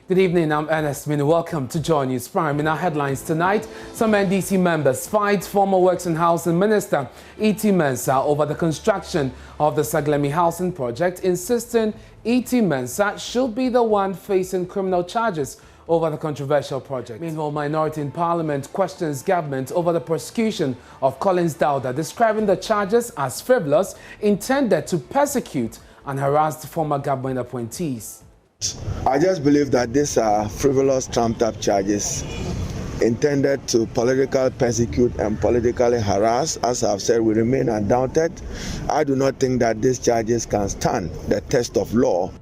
Good evening, I'm Ernest Minu. Welcome to Joy News Prime. In our headlines tonight, some NDC members fight former Works and Housing Minister E.T. Mensah over the construction of the Saglemi Housing Project, insisting E.T. Mensah should be the one facing criminal charges over the controversial project. Meanwhile, minority in Parliament questions government over the prosecution of Collins Dauda, describing the charges as frivolous, intended to persecute and harass former government appointees. I just believe that these are frivolous, trumped-up charges intended to politically persecute and politically harass. As I've said, we remain undaunted. I do not think that these charges can stand the test of law.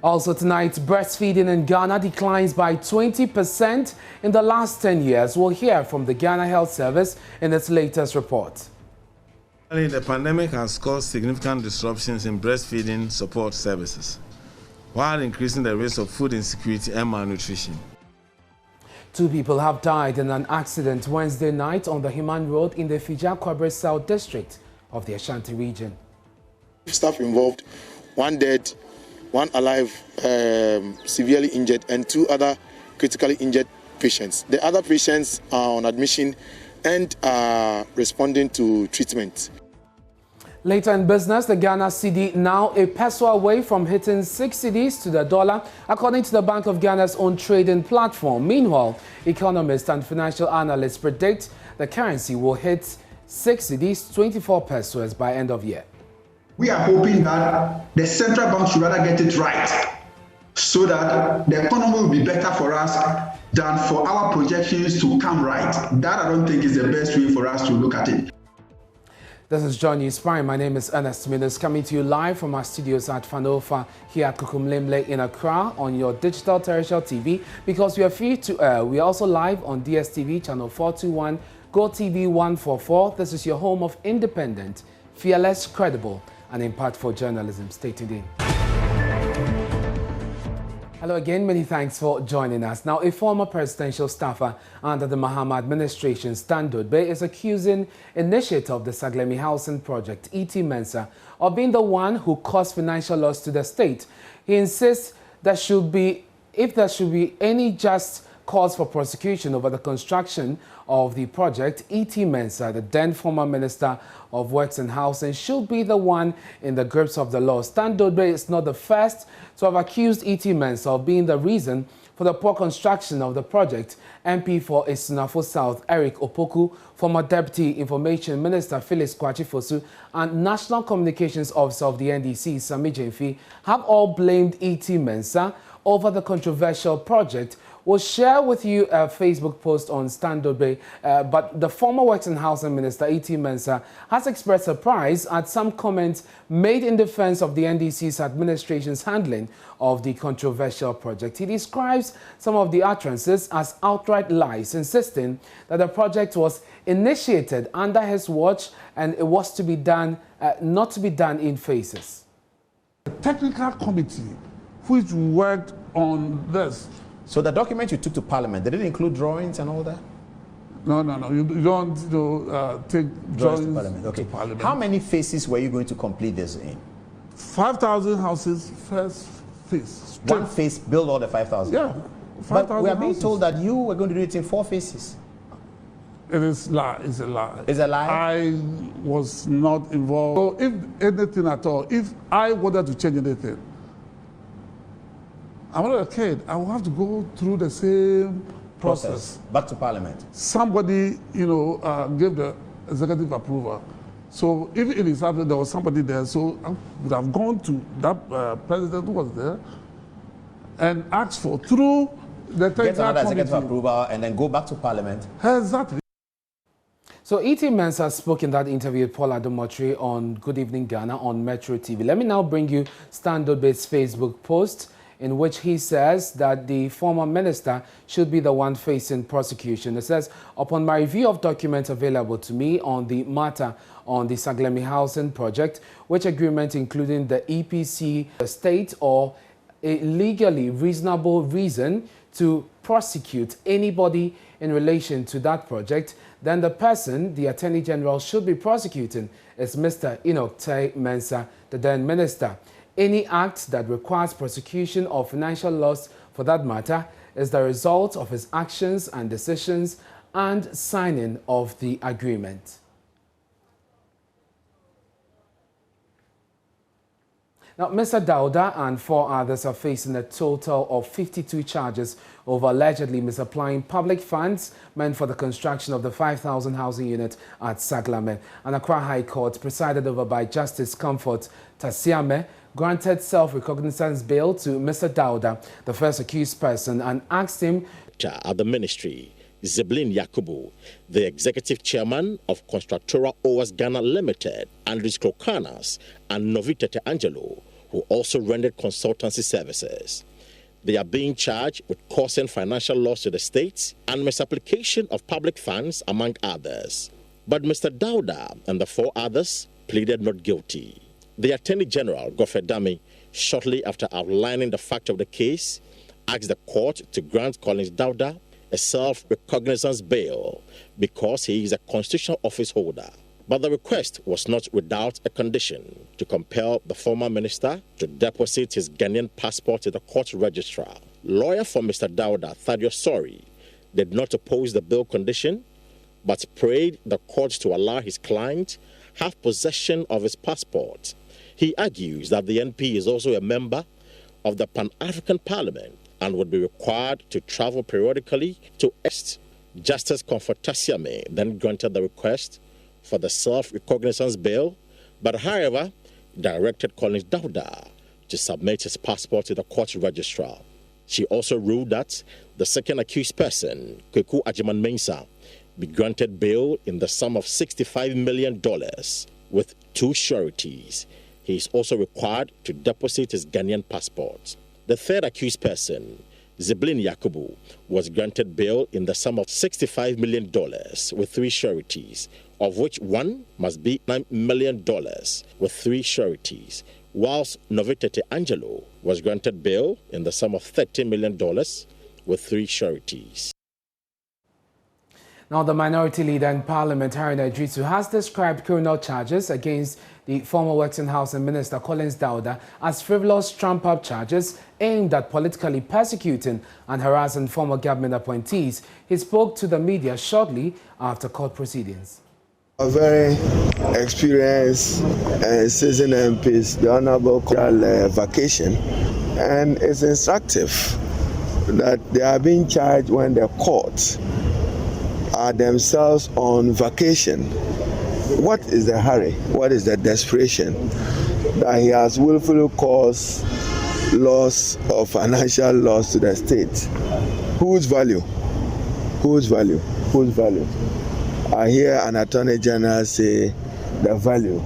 Also tonight, breastfeeding in Ghana declines by 20% in the last 10 years. We'll hear from the Ghana Health Service in its latest report. The pandemic has caused significant disruptions in breastfeeding support services, while increasing the risk of food insecurity and malnutrition. 2 people have died in an accident Wednesday night on the Himan Road in the Fija-Kwabre South District of the Ashanti region. Staff involved, 1 dead, 1 alive, severely injured, and 2 other critically injured patients. The other patients are on admission and are responding to treatment. Later in business, the Ghana cedi now a peso away from hitting 6 cedis to the dollar, according to the Bank of Ghana's own trading platform. Meanwhile, economists and financial analysts predict the currency will hit 6 cedis, 24 pesos by end of year. We are hoping that the central bank should rather get it right, so that the economy will be better for us than for our projections to come right. That I don't think is the best way for us to look at it. This is Joy News Prime. My name is Ernest Minu, coming to you live from our studios at Fanofa here at Kukumlemle in Accra on your digital terrestrial TV. Because we are free to air, we are also live on DSTV channel 421, GoTV 144. This is your home of independent, fearless, credible and impactful journalism. Stay tuned in. Hello again, many thanks for joining us. Now, a former presidential staffer under the Mahama administration, Stan Dodbe, is accusing initiator of the Saglemi Housing Project, E.T. Mensah, of being the one who caused financial loss to the state. He insists there should be, if there should be any just cause for prosecution over the construction of the project, E.T. Mensah, the then former Minister of Works and Housing, should be the one in the grips of the law. Stan Dodbe is not the first to have accused E.T. Mensah of being the reason for the poor construction of the project. MP for Esunafo South, Eric Opoku, former Deputy Information Minister Phyllis Kwachi-Fosu, and National Communications Officer of the NDC, Sami Jemfi, have all blamed E.T. Mensah over the controversial project. We'll share with you a Facebook post on Stan Dodbe, but the former Works and Housing Minister, E.T. Mensah, has expressed surprise at some comments made in defense of the NDC's administration's handling of the controversial project. He describes some of the utterances as outright lies, insisting that the project was initiated under his watch and it was to be done, not to be done in phases. The technical committee which worked on this. So the document you took to Parliament, did it include drawings and all that? No. You don't take drawings to Parliament. Okay. To Parliament. How many phases were you going to complete this in? 5,000 houses, first phase. Straight. One phase, build all the 5,000? Yeah. 5, but we are being told that you were going to do it in 4 phases. It is lie. It's a lie. It's a lie? I was not involved. So if anything at all, if I wanted to change anything, I'm not a kid. I will have to go through the same process. Back to Parliament. Somebody, gave the executive approval. So if it is happening, there was somebody there, so I would have gone to that president who was there and asked for through the technical get another committee. Executive approval and then go back to Parliament. Exactly. So E.T. Mensah spoke in that interview with Paul Adomotri on Good Evening Ghana on Metro TV. Let me now bring you Stan Dodbe's Facebook post, in which he says that the former minister should be the one facing prosecution. It says, upon my review of documents available to me on the matter on the Saglemi Housing Project, which agreement including the EPC state or a legally reasonable reason to prosecute anybody in relation to that project, then the person the Attorney General should be prosecuting is Mr. Enoch Mensah, the then minister. Any act that requires prosecution of financial loss for that matter, is the result of his actions and decisions and signing of the agreement. Now, Mr. Dauda and 4 others are facing a total of 52 charges over allegedly misapplying public funds meant for the construction of the 5,000 housing unit at Saglame. And Osu High Court, presided over by Justice Comfort Tasiame, granted self-recognizance bail to Mr. Dauda, the first accused person, and asked him at the ministry. Zeblin Yakubu, the executive chairman of Constructora OS Ghana Limited, Andres Klokanas, and Novitete Angelo, who also rendered consultancy services. They are being charged with causing financial loss to the state and misapplication of public funds, among others. But Mr. Dauda and the 4 others pleaded not guilty. The Attorney General, Godfrey Dami, shortly after outlining the fact of the case, asked the court to grant Collins Dauda a self-recognizance bail because he is a constitutional office holder. But the request was not without a condition: to compel the former minister to deposit his Ghanaian passport to the court registrar. Lawyer for Mr. Dauda, Thaddeus Sori, did not oppose the bail condition, but prayed the court to allow his client have possession of his passport. He argues that the NP is also a member of the Pan-African Parliament and would be required to travel periodically to Est. Justice Comfort Tasiame then granted the request for the self-recognizance bail, but however, directed Collins Dauda to submit his passport to the court registrar. She also ruled that the second accused person, Kufuor Mensah, be granted bail in the sum of $65 million with 2 sureties. He is also required to deposit his Ghanaian passport. The third accused person, Zeblin Yakubu, was granted bail in the sum of $65 million with 3 sureties, of which one must be $9 million with 3 sureties, whilst Novitete Angelo was granted bail in the sum of $30 million with 3 sureties. Now, the minority leader in Parliament, Haruna Idrisu, has described criminal charges against the former Works and Housing Minister Collins Dauda as frivolous trump-up charges aimed at politically persecuting and harassing former government appointees. He spoke to the media shortly after court proceedings. A very experienced and seasoned MPs, the Honorable vacation, and it's instructive that they are being charged when the courts are themselves on vacation. What is the hurry? What is the desperation that he has willfully caused loss or financial loss to the state? Whose value? Whose value? Whose value? I hear an attorney general say the value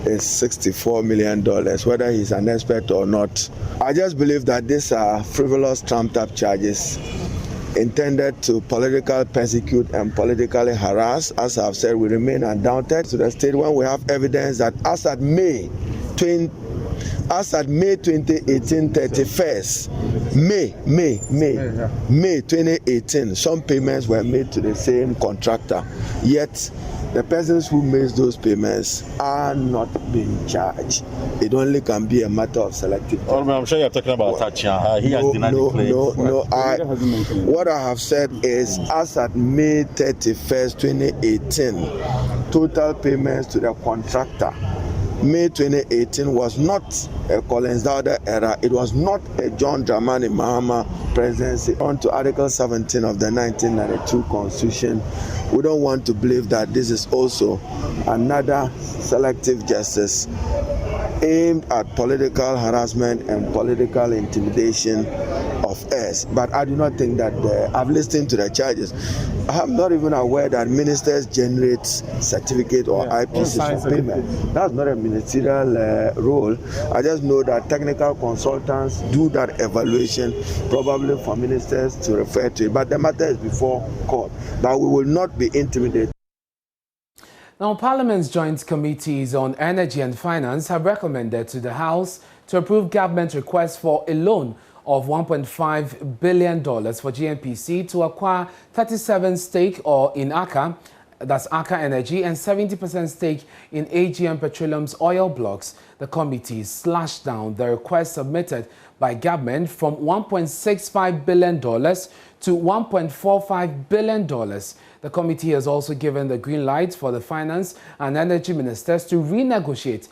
is $64 million, whether he's an expert or not. I just believe that these are frivolous trumped-up charges intended to politically persecute and politically harass. As I've said, we remain undaunted to the state when we have evidence that as at May 2018, 31st, May 2018, some payments were made to the same contractor, yet the persons who made those payments are not being charged. It only can be a matter of selective. I'm sure you're talking about Tatiana. He has denied the claim. What I have said is, as at May 31st, 2018, total payments to the contractor, May 2018 was not a Collins Dauda era. It was not a John Dramani Mahama presidency. On to Article 17 of the 1992 Constitution, we don't want to believe that this is also another selective justice aimed at political harassment and political intimidation of us. But I do not think that I've listened to the charges. I'm not even aware that ministers generate certificate or IPCs for payment. That's not a ministerial role. I just know that technical consultants do that evaluation, probably for ministers to refer to it. But the matter is before court. But we will not be intimidated. Now, Parliament's Joint Committees on Energy and Finance have recommended to the House to approve government request for a loan of $1.5 billion for GNPC to acquire 37% stake in Aka that's Aka Energy, and 70% stake in AGM Petroleum's oil blocks. The committee slashed down the request submitted by government from $1.65 billion to $1.45 billion. The committee has also given the green light for the finance and energy ministers to renegotiate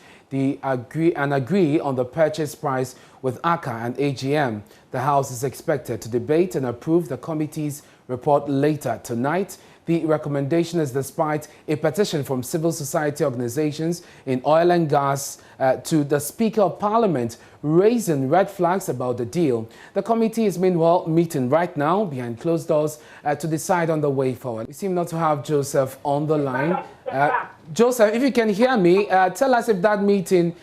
agree on the purchase price with Aka and AGM. The House is expected to debate and approve the committee's report later tonight. The recommendation is despite a petition from civil society organizations in oil and gas to the Speaker of Parliament raising red flags about the deal. The committee is meanwhile meeting right now behind closed doors to decide on the way forward. We seem not to have Joseph on the line. Joseph, if you can hear me, tell us if that meeting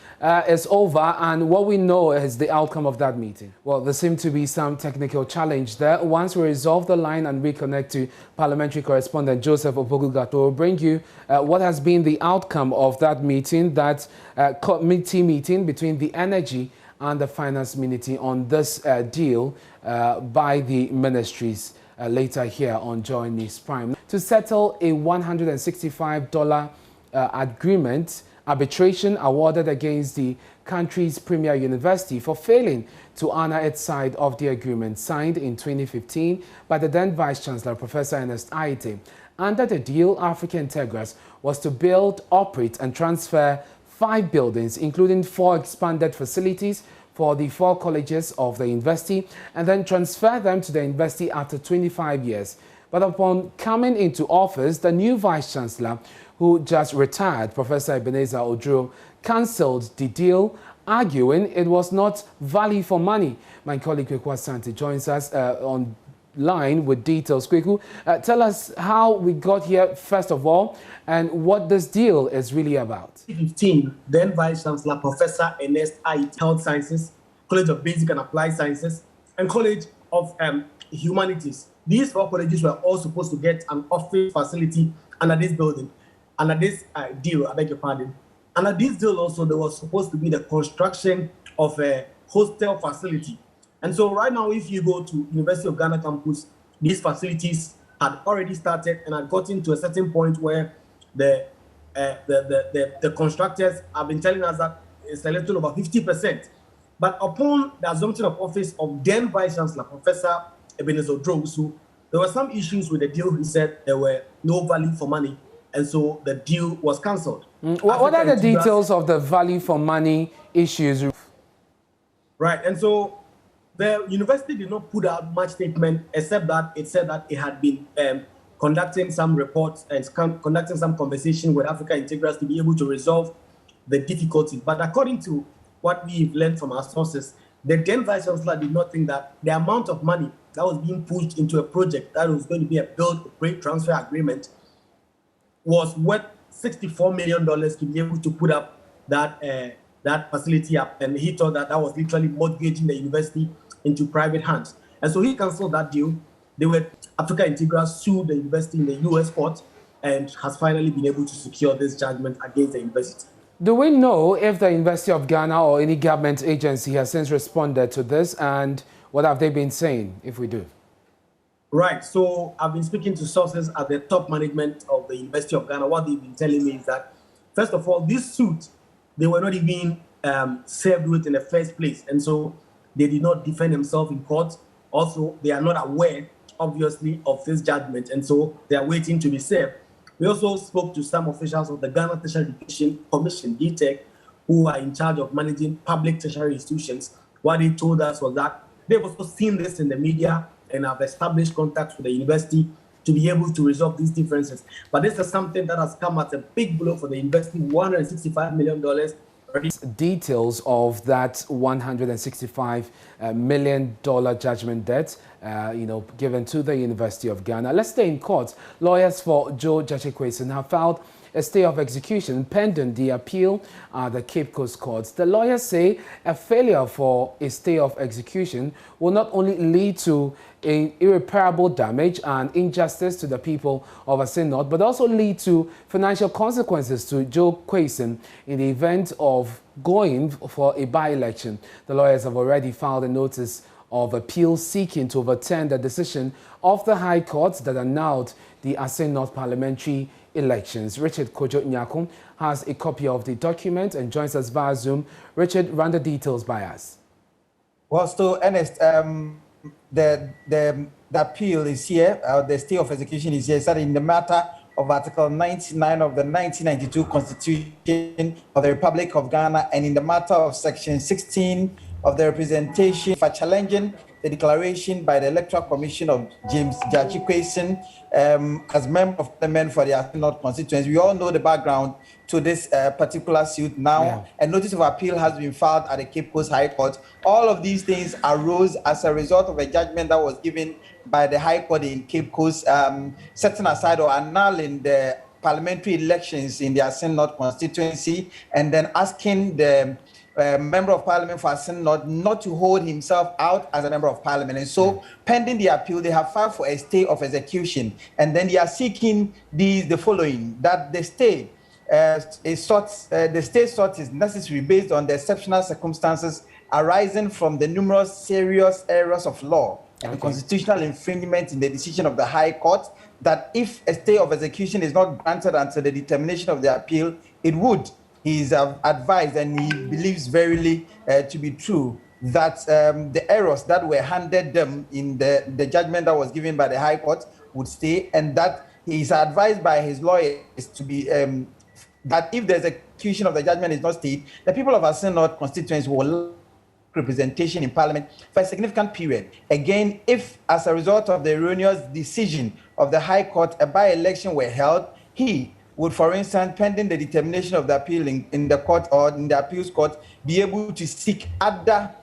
is over and what we know is the outcome of that meeting. Well, there seemed to be some technical challenge there. Once we resolve the line and reconnect to parliamentary correspondent Joseph Opoku-Gato, we'll bring you what has been the outcome of that meeting, that committee meeting between the energy and the finance committee on this deal by the ministries later here on Joy News Prime. To settle a $165 agreement, arbitration awarded against the country's premier university for failing to honor its side of the agreement signed in 2015 by the then Vice-Chancellor, Professor Ernest Aite. Under the deal, Africa Integras was to build, operate and transfer 5 buildings, including 4 expanded facilities for the 4 colleges of the university, and then transfer them to the university after 25 years. But upon coming into office, the new Vice-Chancellor, who just retired, Professor Ebenezer Oduro, cancelled the deal, arguing it was not value for money. My colleague Kufuor Asante joins us online with details. Kweku, tell us how we got here, first of all, and what this deal is really about. 2015, then Vice-Chancellor Professor Ernest Aite, Health Sciences, College of Basic and Applied Sciences, and College of Humanities. These 4 colleges were all supposed to get an office facility under this building, under this deal, I beg your pardon. Under this deal also, there was supposed to be the construction of a hostel facility. And so right now, if you go to University of Ghana campus, these facilities had already started and had gotten to a certain point where the constructors have been telling us that it's a little over 50%. But upon the assumption of office of then Vice-Chancellor, Professor Ebenezer Oduro, there were some issues with the deal. He said there were no value for money, and so the deal was cancelled. What are the details of the value for money issues? Right, and so the university did not put out much statement, except that it said that it had been conducting some reports and conducting some conversation with Africa Integras to be able to resolve the difficulties. But according to what we've learned from our sources, the then Vice-Chancellor did not think that the amount of money that was being pushed into a project that was going to be a build-operate transfer agreement was worth $64 million to be able to put up that facility up. And he thought that that was literally mortgaging the university into private hands. And so he cancelled that deal. Africa Integras sued the university in the US court and has finally been able to secure this judgment against the university. Do we know if the University of Ghana or any government agency has since responded to this, and what have they been saying, if we do? Right, so I've been speaking to sources at the top management of the University of Ghana. What they've been telling me is that, first of all, this suit, they were not even served with in the first place, and so they did not defend themselves in court. Also, they are not aware, obviously, of this judgment, and so they are waiting to be served. We also spoke to some officials of the Ghana Tertiary Education Commission, DTEC, who are in charge of managing public tertiary institutions. What they told us was that they've also seen this in the media and have established contacts with the university to be able to resolve these differences. But this is something that has come at a big blow for the university, $165 million. Details of that $165 million judgment debt, given to the University of Ghana. Let's stay in court. Lawyers for Joe Jachekwesin have filed a stay of execution pending the appeal at the Cape Coast courts. The lawyers say a failure for a stay of execution will not only lead to irreparable damage and injustice to the people of Assin North, but also lead to financial consequences to Joe Kwesin in the event of going for a by-election. The lawyers have already filed a notice of appeal seeking to overturn the decision of the High Court that annulled the Assin North parliamentary elections. Richard Kojo Nyakun has a copy of the document and joins us via Zoom. Richard, run the details by us. Well, so Ernest, the appeal is here, the stay of execution is here, starting in the matter of Article 99 of the 1992 Constitution of the Republic of Ghana, and in the matter of Section 16 of the representation for challenging the declaration by the Electoral Commission of James Jachi Kwesen as member of parliament for the Assin North constituency. We all know the background to this particular suit now. A notice of appeal has been filed at the Cape Coast High Court. All of these things arose as a result of a judgment that was given by the High Court in Cape Coast, setting aside or annulling the parliamentary elections in the Assin North constituency, and then asking the member of parliament for Assin North not to hold himself out as a member of parliament. And so, pending the appeal, they have filed for a stay of execution, and then they are seeking the following: that the stay sought is necessary based on the exceptional circumstances arising from the numerous serious errors of law and the constitutional infringement in the decision of the High Court, that if a stay of execution is not granted until the determination of the appeal, it would. He is advised, and he believes verily to be true, that the errors that were handed them in the judgment that was given by the High Court would stay, and that he is advised by his lawyers to be that if the execution of the judgment is not stayed, the people of Assin North constituency will representation in parliament for a significant period. Again, if as a result of the erroneous decision of the High Court a by-election were held, he would, for instance, pending the determination of the appeal in the court or in the appeals court, be able to seek other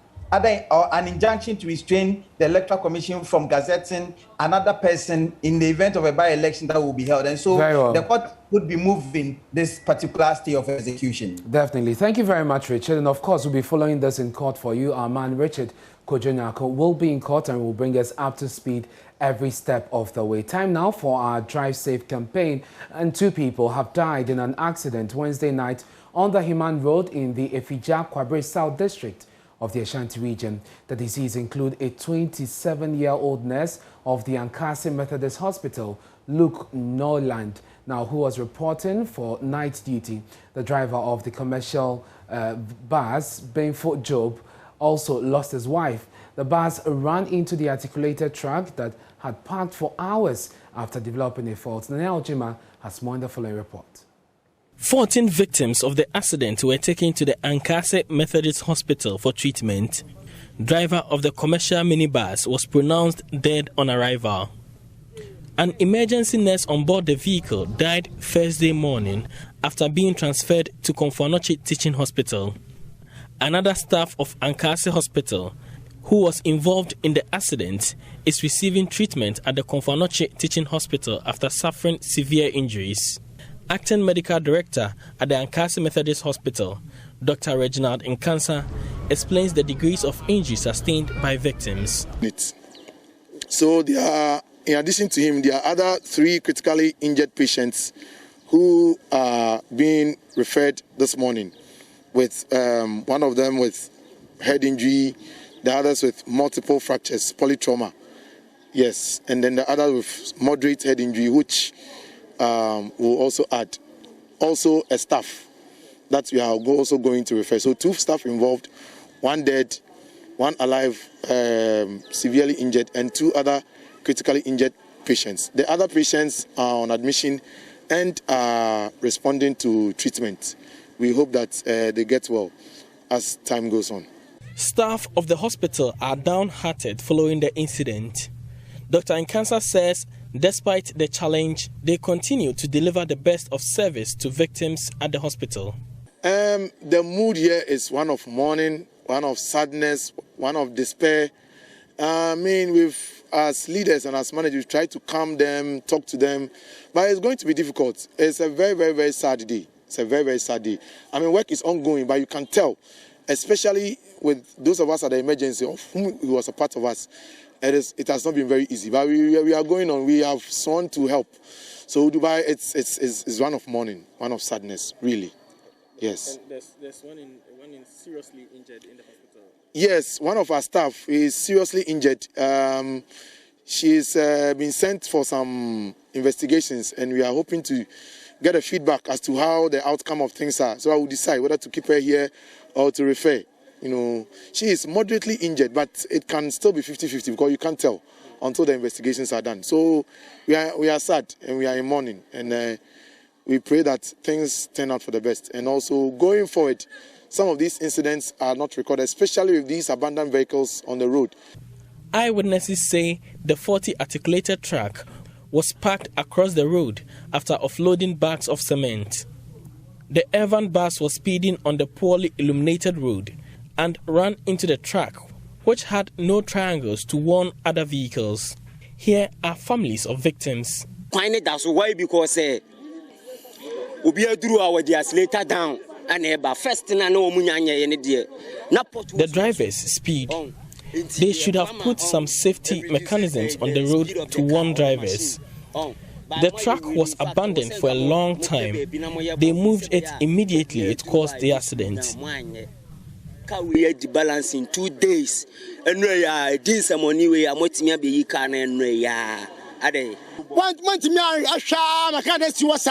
or an injunction to restrain the Electoral Commission from gazetting another person in the event of a by-election that will be held. And so the court would be moving this particular stay of execution. Definitely. Thank you very much, Richard. And of course, we'll be following this in court for you. Our man, Richard Kojo Nyakun, will be in court and will bring us up to speed every step of the way. Time now for our Drive Safe campaign. And 2 people have died in an accident Wednesday night on the Himan Road in the Efija Kwabre South District of the Ashanti region. The deceased include a 27-year-old nurse of the Ankasi Methodist Hospital, Luke Noland, now who was reporting for night duty. The driver of the commercial bus, Benford Job, also lost his wife. The bus ran into the articulated truck that had parked for hours after developing a fault. Nanel Jima has more in the following report. 14 victims of the accident were taken to the Ankasi Methodist Hospital for treatment. Driver of the commercial minibus was pronounced dead on arrival. An emergency nurse on board the vehicle died Thursday morning after being transferred to Kufuor Teaching Hospital. Another staff of Ankasi Hospital, who was involved in the accident, is receiving treatment at the Kufuor Teaching Hospital after suffering severe injuries. Acting Medical Director at the Ankasi Methodist Hospital, Dr. Reginald Nkansa, explains the degrees of injuries sustained by victims. So there are, in addition to him, there are other 3 critically injured patients who are being referred this morning, with one of them with head injury, the others with multiple fractures, polytrauma. Yes, and then the other with moderate head injury, which will also add. Also a staff that we are also going to refer. So 2 staff involved, 1 dead, 1 alive, severely injured, and 2 other critically injured patients. The other patients are on admission and are responding to treatment. We hope that they get well as time goes on. Staff of the hospital are downhearted following the incident. Dr. Nkansa says despite the challenge, they continue to deliver the best of service to victims at the hospital. The mood here is one of mourning, one of sadness, one of despair. I mean, as leaders and as managers, we try to calm them, talk to them, but it's going to be difficult. It's a very, very, very sad day. It's a very, very sad day. I mean, work is ongoing, but you can tell, especially with those of us at the emergency, of whom he was a part of us, it has not been very easy. But we are going on. We have sworn to help. So Dubai, it's one of mourning, one of sadness, really. Yes. And there's one seriously injured in the hospital. Yes, one of our staff is seriously injured. She's been sent for some investigations, and we are hoping to get a feedback as to how the outcome of things are. So I will decide whether to keep her here or to refer. She is moderately injured, but it can still be 50-50 because you can't tell until the investigations are done. So we are sad and we are in mourning, and we pray that things turn out for the best. And also going forward, some of these incidents are not recorded, especially with these abandoned vehicles on the road. Eyewitnesses say the 40-articulated truck was parked across the road after offloading bags of cement. The Evan bus was speeding on the poorly illuminated road and ran into the truck, which had no triangles to warn other vehicles. Here are families of victims. Why? Because down. The driver's speed. They should have put some safety mechanisms on the road to warn drivers. The truck was abandoned for a long time. They moved it immediately. It caused the accident. We had the balance in 2 days. And we are doing some money. We are much more be can and we are. One to me, I shall. I can't see what's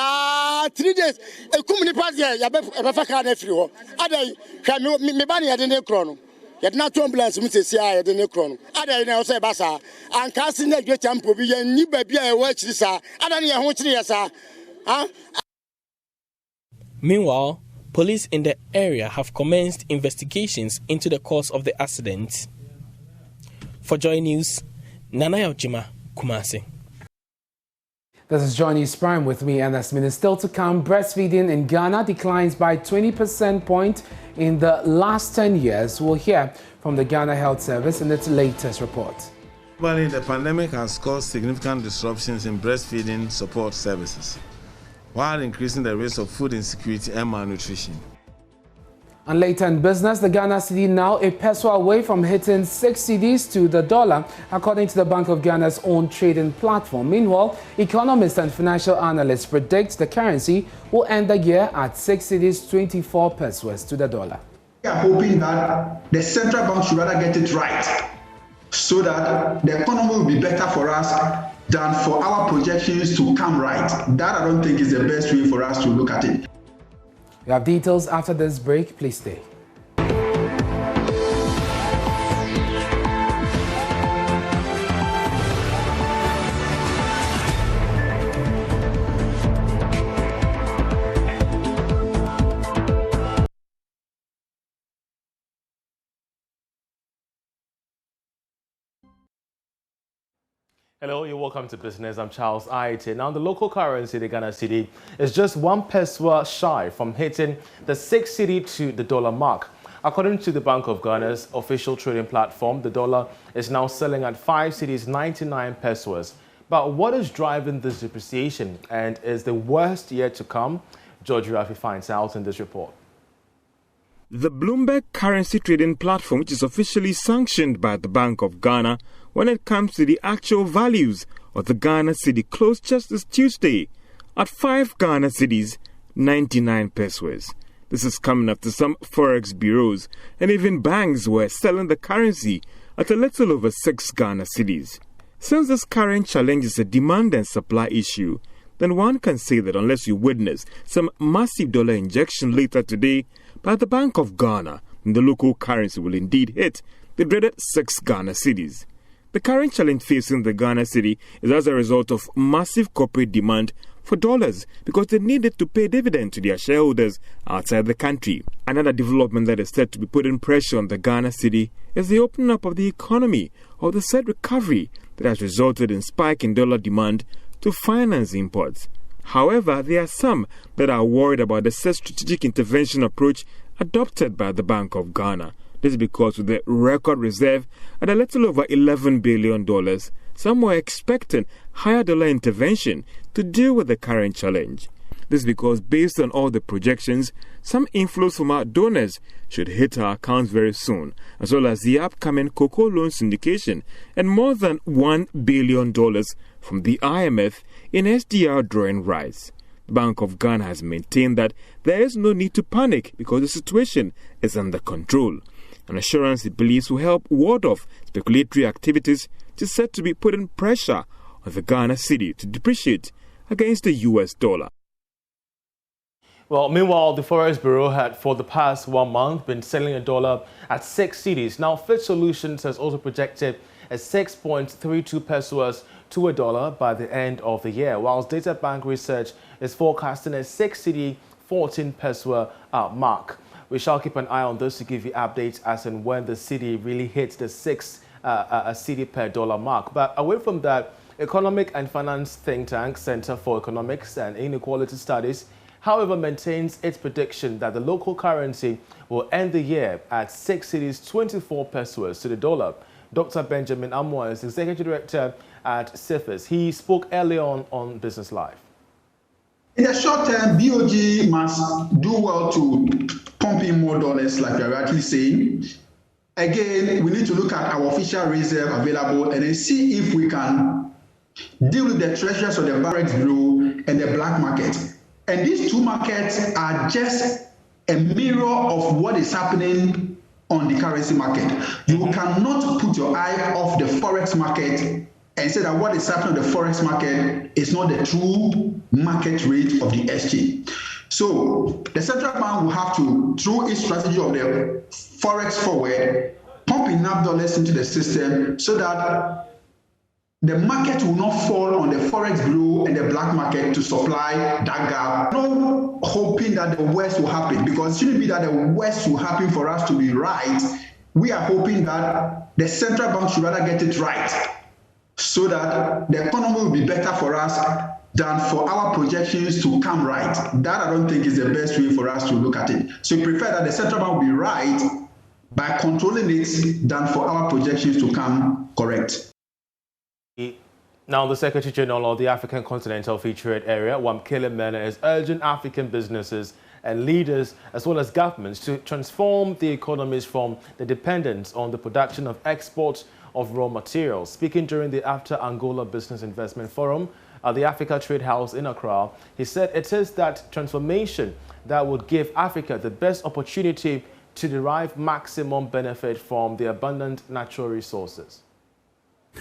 3 days. A company party, I bet everywhere. Ade, can me banny at the chrono. Yet not to ambulance, Mrs. C.I. at the chrono. Ade, now say Bassa, and casting a great temple, be a new baby. I watch this, I don't know what it is, sir. Meanwhile, police in the area have commenced investigations into the cause of the accident. For Joy News, Nana Ojima, Kumasi. This is Joy News Prime with me, and as minutes still to come. Breastfeeding in Ghana declines by 20% point in the last 10 years. We'll hear from the Ghana Health Service in its latest report. Globally, the pandemic has caused significant disruptions in breastfeeding support services, while increasing the risk of food insecurity and malnutrition. And later in business, the Ghana cedi now a peso away from hitting 6 cedis to the dollar, according to the Bank of Ghana's own trading platform. Meanwhile, economists and financial analysts predict the currency will end the year at 6 cedis 24 pesos to the dollar. We are hoping that the central bank should rather get it right, so that the economy will be better for us than for our projections to come right. That I don't think is the best way for us to look at it. We have details after this break. Please stay. Hello, you're welcome to Business. I'm Charles Aite. Now, the local currency, the Ghana cedi, is just 1 peso shy from hitting the 6 cedi to the dollar mark. According to the Bank of Ghana's official trading platform, the dollar is now selling at 5 cedis 99 pesos. But what is driving this depreciation, and is the worst yet to come? George Rafi finds out in this report. The Bloomberg currency trading platform, which is officially sanctioned by the Bank of Ghana when it comes to the actual values of the Ghana cedi, closed just this Tuesday at 5 Ghana cedis 99 pesos. This is coming after some forex bureaus and even banks were selling the currency at a little over 6 Ghana cedis. Since this current challenge is a demand and supply issue, then one can say that unless you witness some massive dollar injection later today by the Bank of Ghana, the local currency will indeed hit the dreaded 6 Ghana cedis. The current challenge facing the Ghana cedi is as a result of massive corporate demand for dollars because they needed to pay dividend to their shareholders outside the country. Another development that is said to be putting pressure on the Ghana cedi is the opening up of the economy or the said recovery that has resulted in spike in dollar demand to finance imports. However, there are some that are worried about the said strategic intervention approach adopted by the Bank of Ghana. This is because with the record reserve at a little over $11 billion, some were expecting higher dollar intervention to deal with the current challenge. This is because based on all the projections, some inflows from our donors should hit our accounts very soon, as well as the upcoming cocoa loan syndication and more than $1 billion from the IMF in SDR drawing rights. The Bank of Ghana has maintained that there is no need to panic because the situation is under control. An assurance it believes will help ward off speculatory activities which is said to be putting pressure on the Ghana cedi to depreciate against the US dollar. Well, meanwhile, the Forex Bureau had for the past 1 month been selling a dollar at 6 cities. Now, Fitch Solutions has also projected a 6.32 pesos to a dollar by the end of the year, whilst Data Bank Research is forecasting a 6 city 14 peso mark. We shall keep an eye on this to give you updates as and when the city really hits the 6 city per dollar mark. But away from that, economic and finance think tank Center for Economics and Inequality Studies, however, maintains its prediction that the local currency will end the year at 6 cities 24 pesos to the dollar. Dr. Benjamin Amoy is Executive Director at CIFIS. He spoke earlier on Business Live. In the short term, BOG must do well to pump in more dollars, like you're rightly saying. Again, we need to look at our official reserve available and then see if we can deal with the treasures of the Forex Bureau and the black market. And these two markets are just a mirror of what is happening on the currency market. You cannot put your eye off the Forex market and say that what is happening on the Forex market is not the true market rate of the exchange. So the central bank will have to, through its strategy of the Forex forward, pump enough dollars into the system so that the market will not fall on the Forex Bureau and the black market to supply that gap. No hoping that the worst will happen, because it shouldn't be that the worst will happen for us to be right. We are hoping that the central bank should rather get it right so that the economy will be better for us than for our projections to come right. That I don't think is the best way for us to look at it. So we prefer that the central bank will be right by controlling it than for our projections to come correct. Now, the Secretary General of the African Continental Free Trade Area, Wamkele Mene, is urging African businesses and leaders, as well as governments, to transform the economies from the dependence on the production of exports of raw materials. Speaking during the After Angola Business Investment Forum at the Africa Trade House in Accra, he said it is that transformation that would give Africa the best opportunity to derive maximum benefit from the abundant natural resources.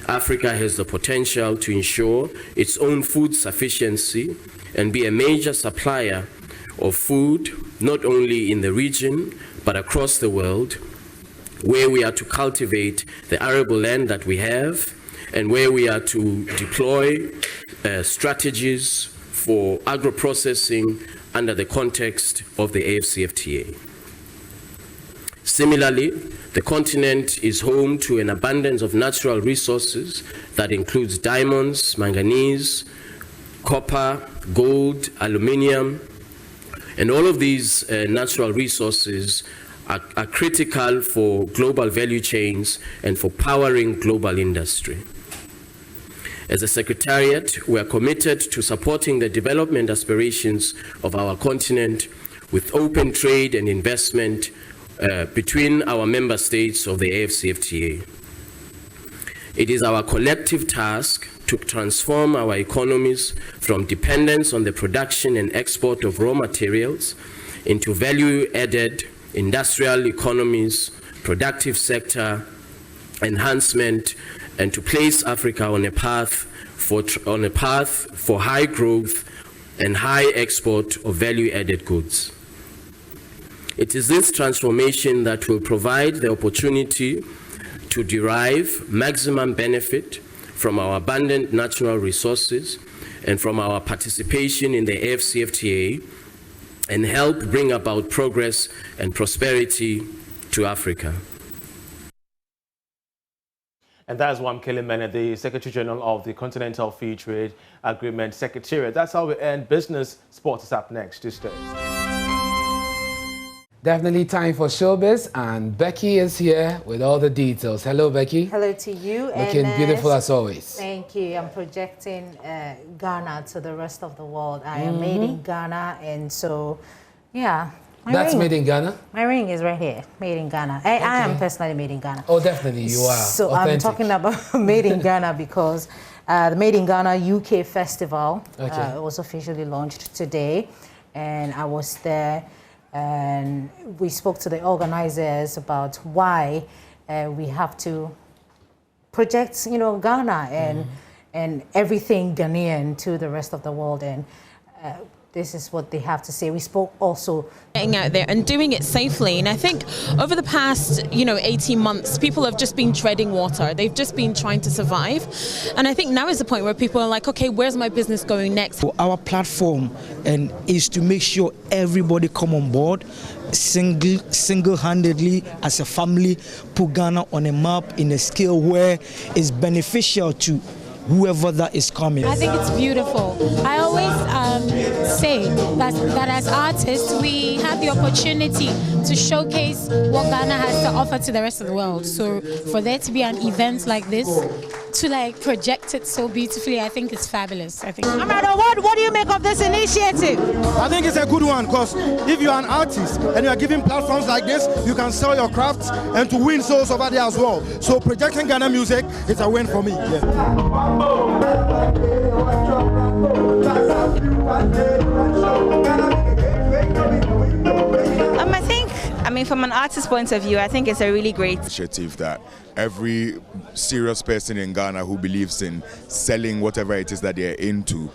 Africa has the potential to ensure its own food sufficiency and be a major supplier of food, not only in the region, but across the world, where we are to cultivate the arable land that we have and where we are to deploy strategies for agro-processing under the context of the AFCFTA. Similarly, the continent is home to an abundance of natural resources that includes diamonds, manganese, copper, gold, aluminium, and all of these natural resources are critical for global value chains and for powering global industry. As a Secretariat, we are committed to supporting the development aspirations of our continent with open trade and investment between our member states of the AFCFTA. It is our collective task to transform our economies from dependence on the production and export of raw materials into value-added industrial economies, productive sector enhancement, and to place Africa on a path for high growth and high export of value-added goods. It is this transformation that will provide the opportunity to derive maximum benefit from our abundant natural resources and from our participation in the AFCFTA and help bring about progress and prosperity to Africa. And that is Wamkele Mene, the Secretary General of the Continental Free Trade Agreement Secretariat. That's how we end business. Sports is up next. Just stay. Definitely time for showbiz, and Becky is here with all the details. Hello, Becky. Hello to you. Looking beautiful as always. Thank you. I'm projecting Ghana to the rest of the world. I am made in Ghana, and so, yeah. That's made in Ghana? My ring is right here, made in Ghana. I am personally made in Ghana. Oh, definitely, you are. So authentic. I'm talking about made in Ghana because the Made in Ghana UK Festival was officially launched today, and I was there. And we spoke to the organizers about why we have to project, Ghana and everything Ghanaian to the rest of the world. And this is what they have to say. We spoke also getting out there and doing it safely. And I think over the past, 18 months, people have just been treading water. They've just been trying to survive. And I think now is the point where people are like, okay, where's my business going next? Our platform is to make sure everybody come on board single-handedly as a family, put Ghana on a map in a scale where it's beneficial to whoever that is coming. I think it's beautiful. I always say that as artists, we have the opportunity to showcase what Ghana has to offer to the rest of the world. So for there to be an event like this, to project it so beautifully, I think it's fabulous. I think. Amado, what do you make of this initiative? I think it's a good one, because if you're an artist and you are given platforms like this, you can sell your crafts and to win souls over there as well. So projecting Ghana music is a win for me. Yeah. I mean, from an artist's point of view, I think it's a really great initiative that every serious person in Ghana who believes in selling whatever it is that they're into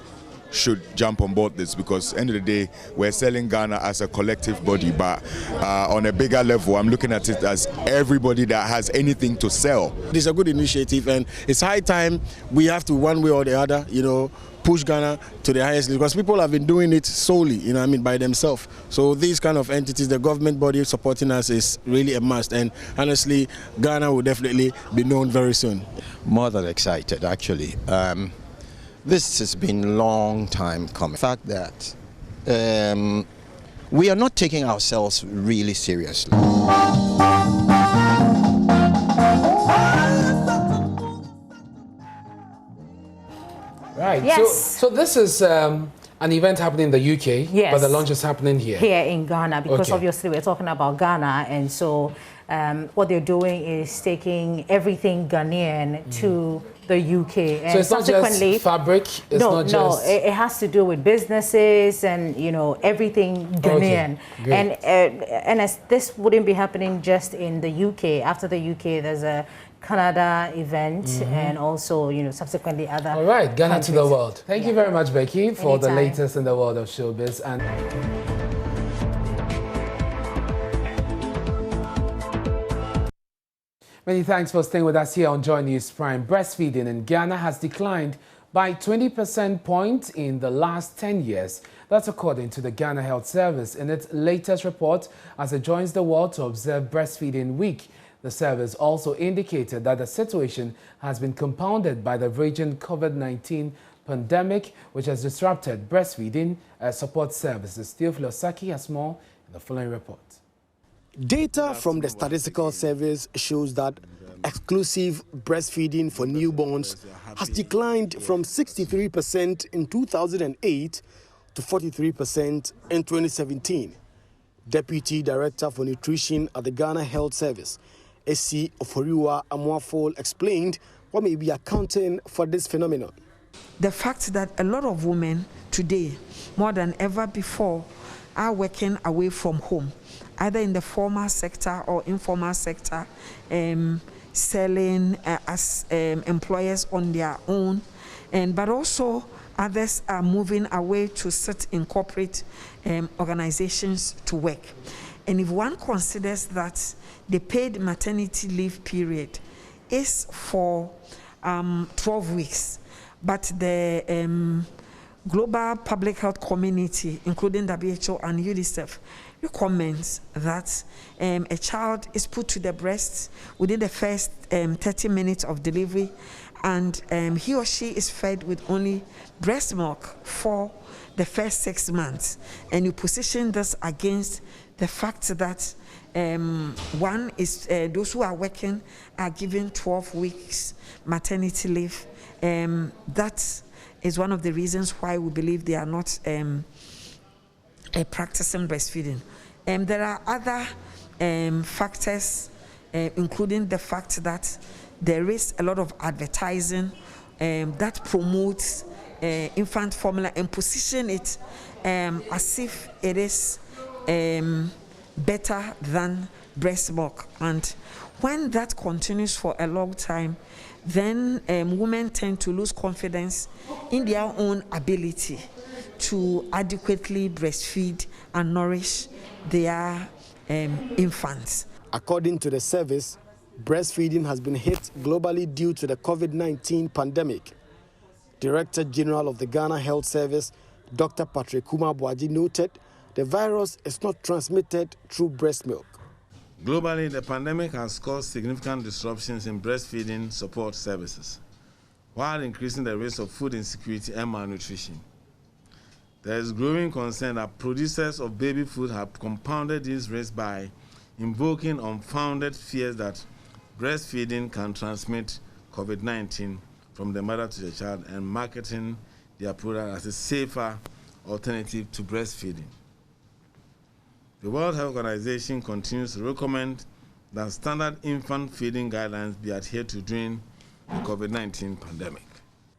should jump on board this, because end of the day we're selling Ghana as a collective body, but on a bigger level I'm looking at it as everybody that has anything to sell. This is a good initiative, and it's high time we have to, one way or the other, push Ghana to the highest level, because people have been doing it solely, by themselves. So these kind of entities, the government body supporting us is really a must, and honestly Ghana will definitely be known very soon. More than excited, actually. This has been a long time coming. The fact that we are not taking ourselves really seriously. Right. Yes. So this is an event happening in the UK, yes, but the launch is happening here. Here in Ghana, because Okay. obviously we're talking about Ghana, and so what they're doing is taking everything Ghanaian to the UK. And So it's not just fabric, it's no, not just... it has to do with businesses and, everything Ghanaian. Okay, And as this wouldn't be happening just in the UK. After the UK, there's a Canada event, and also, subsequently other All right, Ghana countries. to the world. Thank you very much, Becky, for the Anytime. latest in the world of showbiz. And many thanks for staying with us here on Joy News Prime. Breastfeeding in Ghana has declined by 20% points in the last 10 years. That's according to the Ghana Health Service in its latest report as it joins the world to observe Breastfeeding Week. The service also indicated that the situation has been compounded by the raging COVID-19 pandemic, which has disrupted breastfeeding support services. Theophilus Saki has more in the following report. Data from the Statistical Service shows that exclusive breastfeeding for newborns has declined from 63% in 2008 to 43% in 2017. Deputy Director for Nutrition at the Ghana Health Service, Esi Oforiwa Amuafol, explained what may be accounting for this phenomenon. The fact that a lot of women today, more than ever before, are working away from home, either in the formal sector or informal sector, selling as employers on their own, but also others are moving away to sit in corporate organizations to work. And if one considers that the paid maternity leave period is for 12 weeks, but the global public health community, including WHO and UNICEF, recommends that a child is put to the breast within the first 30 minutes of delivery, and he or she is fed with only breast milk for the first 6 months. And you position this against the fact that one is those who are working are given 12 weeks maternity leave. That is one of the reasons why we believe they are not practicing breastfeeding. There are other factors, including the fact that there is a lot of advertising that promotes infant formula and position it as if it is better than breast milk. And when that continues for a long time, then women tend to lose confidence in their own ability to adequately breastfeed and nourish their infants. According to the service, breastfeeding has been hit globally due to the COVID-19 pandemic. Director General of the Ghana Health Service, Dr. Patrick Boaji, noted the virus is not transmitted through breast milk. Globally, the pandemic has caused significant disruptions in breastfeeding support services, while increasing the risk of food insecurity and malnutrition. There is growing concern that producers of baby food have compounded these risks by invoking unfounded fears that breastfeeding can transmit COVID-19 from the mother to the child and marketing their product as a safer alternative to breastfeeding. The World Health Organization continues to recommend that standard infant feeding guidelines be adhered to during the COVID-19 pandemic.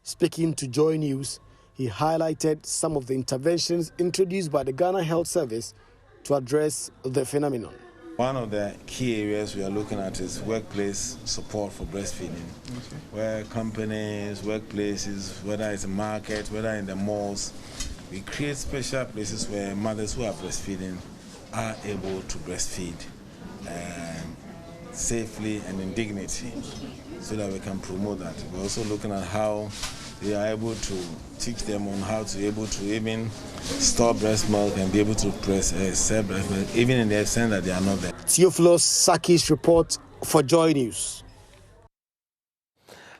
Speaking to Joy News, he highlighted some of the interventions introduced by the Ghana Health Service to address the phenomenon. One of the key areas we are looking at is workplace support for breastfeeding, where companies, workplaces, whether it's a market, whether in the malls, we create special places where mothers who are breastfeeding are able to breastfeed safely and in dignity, so that we can promote that. We're also looking at how they are able to teach them on how to be able to even store breast milk and be able to sell breast milk, even in the extent that they are not there. Theophilus Saki's report for Joy News.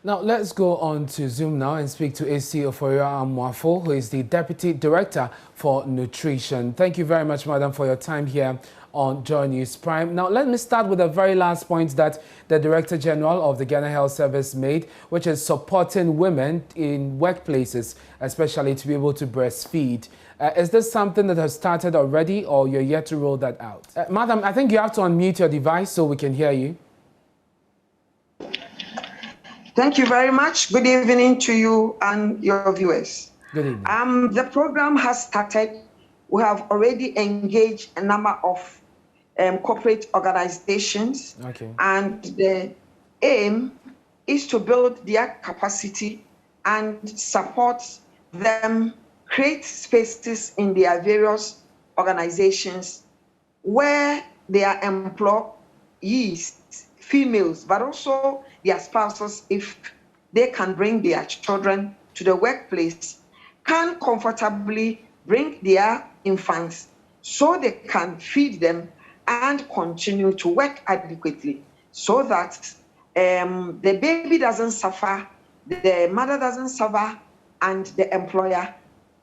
Now, let's go on to Zoom now and speak to AC Oforia Amwafo, who is the Deputy Director for Nutrition. Thank you very much, Madam, for your time here on Joy News Prime. Now, let me start with the very last point that the Director General of the Ghana Health Service made, which is supporting women in workplaces, especially to be able to breastfeed. Is this something that has started already, or you're yet to roll that out? Madam, I think you have to unmute your device so we can hear you. Thank you very much. Good evening to you and your viewers. Good evening. The program has started. We have already engaged a number of corporate organizations. Okay. And the aim is to build their capacity and support them, create spaces in their various organizations where their employees, females, but also their spouses, if they can bring their children to the workplace, can comfortably bring their infants so they can feed them and continue to work adequately, so that the baby doesn't suffer, the mother doesn't suffer, and the employer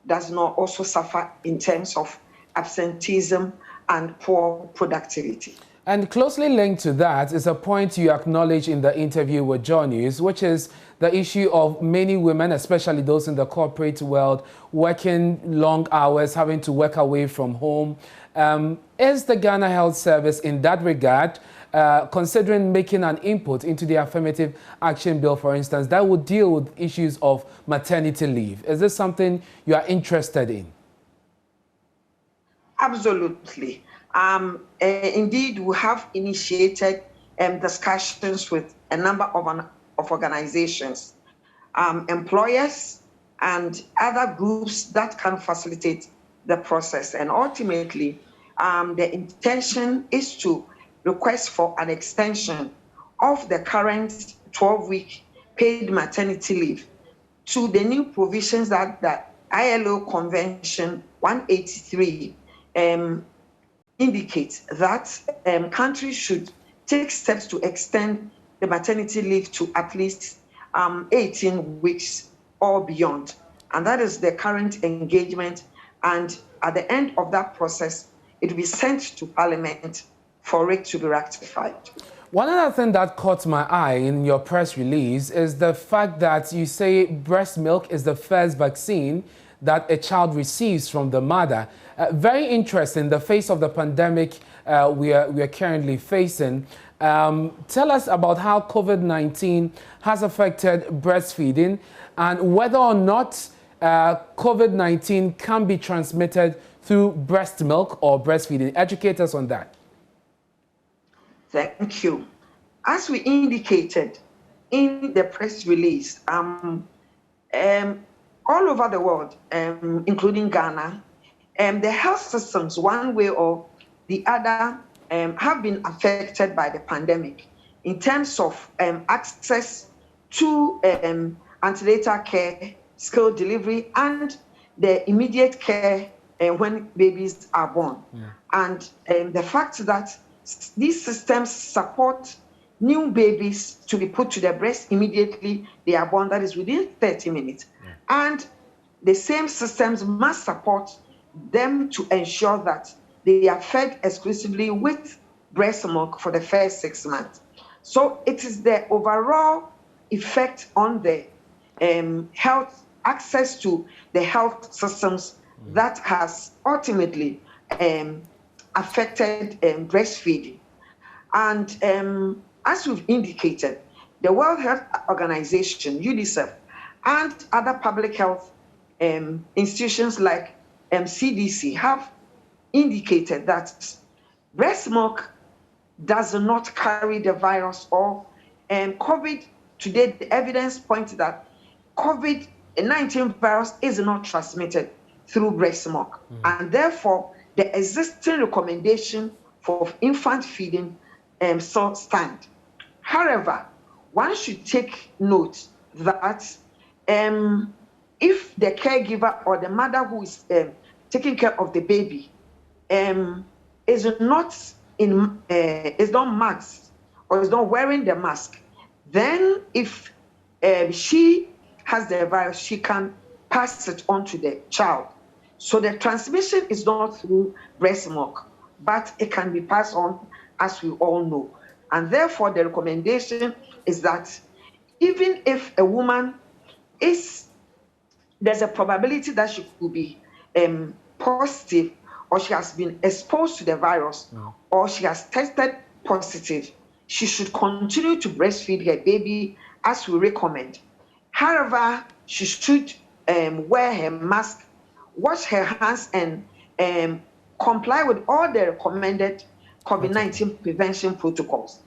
does not also suffer in terms of absenteeism and poor productivity. And closely linked to that is a point you acknowledge in the interview with Joy News, which is the issue of many women, especially those in the corporate world, working long hours, having to work away from home. Is the Ghana Health Service in that regard considering making an input into the Affirmative Action Bill, for instance, that would deal with issues of maternity leave? Is this something you are interested in? Absolutely. Indeed, we have initiated discussions with a number of organizations, employers, and other groups that can facilitate the process. And ultimately, the intention is to request for an extension of the current 12-week paid maternity leave to the new provisions that the ILO Convention 183 indicates that countries should take steps to extend the maternity leave to at least 18 weeks or beyond. And that is the current engagement. And at the end of that process, it will be sent to Parliament for it to be ratified. One other thing that caught my eye in your press release is the fact that you say breast milk is the first vaccine that a child receives from the mother. Very interesting in the face of the pandemic we are currently facing. Tell us about how COVID-19 has affected breastfeeding and whether or not COVID-19 can be transmitted through breast milk or breastfeeding. Educate us on that. Thank you. As we indicated in the press release, all over the world, including Ghana, the health systems, one way or the other, have been affected by the pandemic in terms of access to antenatal care, skilled delivery, and the immediate care when babies are born. And the fact that these systems support new babies to be put to the breast immediately they are born, that is within 30 minutes. And the same systems must support them to ensure that they are fed exclusively with breast milk for the first 6 months. So it is the overall effect on the health, access to the health systems that has ultimately affected breastfeeding. And as we've indicated, the World Health Organization, UNICEF, and other public health institutions like CDC have indicated that breast milk does not carry the virus or COVID. Today, the evidence points that COVID-19 virus is not transmitted through breast milk. And therefore, the existing recommendation for infant feeding still stand. However, one should take note that if the caregiver or the mother who is taking care of the baby is not masked or is not wearing the mask, then if she has the virus, she can pass it on to the child. So the transmission is not through breast milk, but it can be passed on, as we all know. And therefore, the recommendation is that even if a woman there's a probability that she could be positive, or she has been exposed to the virus, or she has tested positive, she should continue to breastfeed her baby as we recommend. However, she should wear her mask, wash her hands, and comply with all the recommended COVID-19 prevention protocols,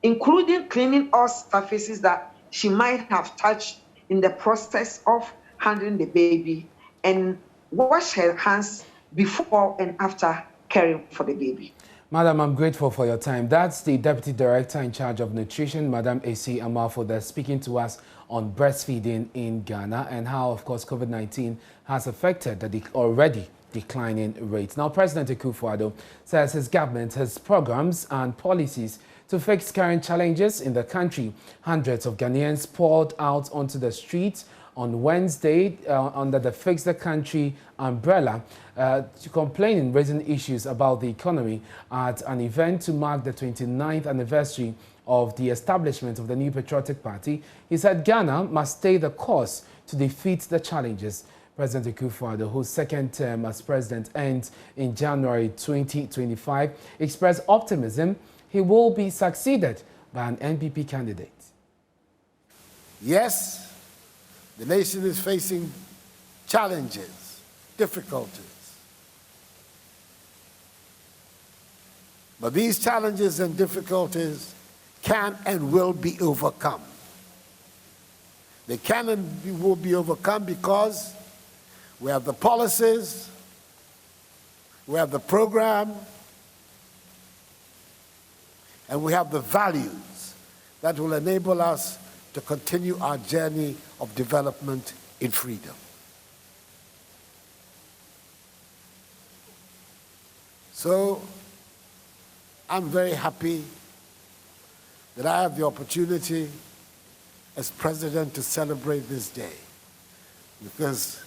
including cleaning all surfaces that she might have touched in the process of handling the baby, and wash her hands before and after caring for the baby. Madam, I'm grateful for your time. That's the Deputy Director in charge of nutrition, Madam A.C. Amafo, that's speaking to us on breastfeeding in Ghana and how, of course, COVID-19 has affected the already declining rates. Now, President Kufuor says his government has programs and policies to fix current challenges in the country. Hundreds of Ghanaians poured out onto the streets on Wednesday under the Fix the Country umbrella to complain, raising issues about the economy at an event to mark the 29th anniversary of the establishment of the new Patriotic Party. He said Ghana must stay the course to defeat the challenges. President Kufuor, whose second term as president ends in January 2025, expressed optimism he will be succeeded by an NPP candidate. Yes, the nation is facing challenges, difficulties. But these challenges and difficulties can and will be overcome. They can and will be overcome because we have the policies, we have the program, and we have the values that will enable us to continue our journey of development in freedom. So I'm very happy that I have the opportunity as president to celebrate this day, because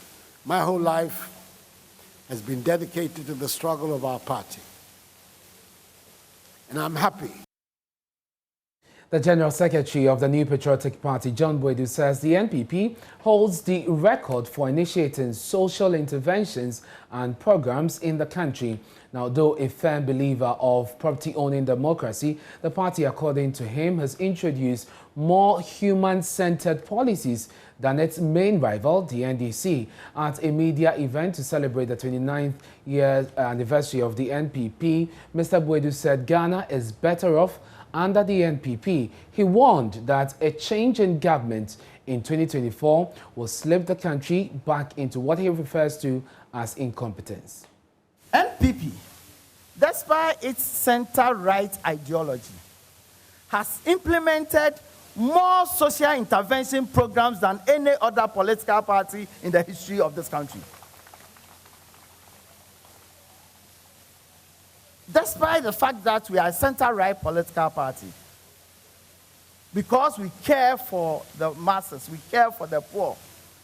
my whole life has been dedicated to the struggle of our party. And I'm happy. The General Secretary of the new Patriotic Party, John Boadu, says the NPP holds the record for initiating social interventions and programs in the country. Now, though a firm believer of property-owning democracy, the party, according to him, has introduced more human-centered policies than its main rival, the NDC. At a media event to celebrate the 29th year anniversary of the NPP, Mr. Boadu said Ghana is better off under the NPP. He warned that a change in government in 2024 will slip the country back into what he refers to as incompetence. NPP, despite its center-right ideology, has implemented more social intervention programs than any other political party in the history of this country. Despite the fact that we are a center-right political party, because we care for the masses, we care for the poor,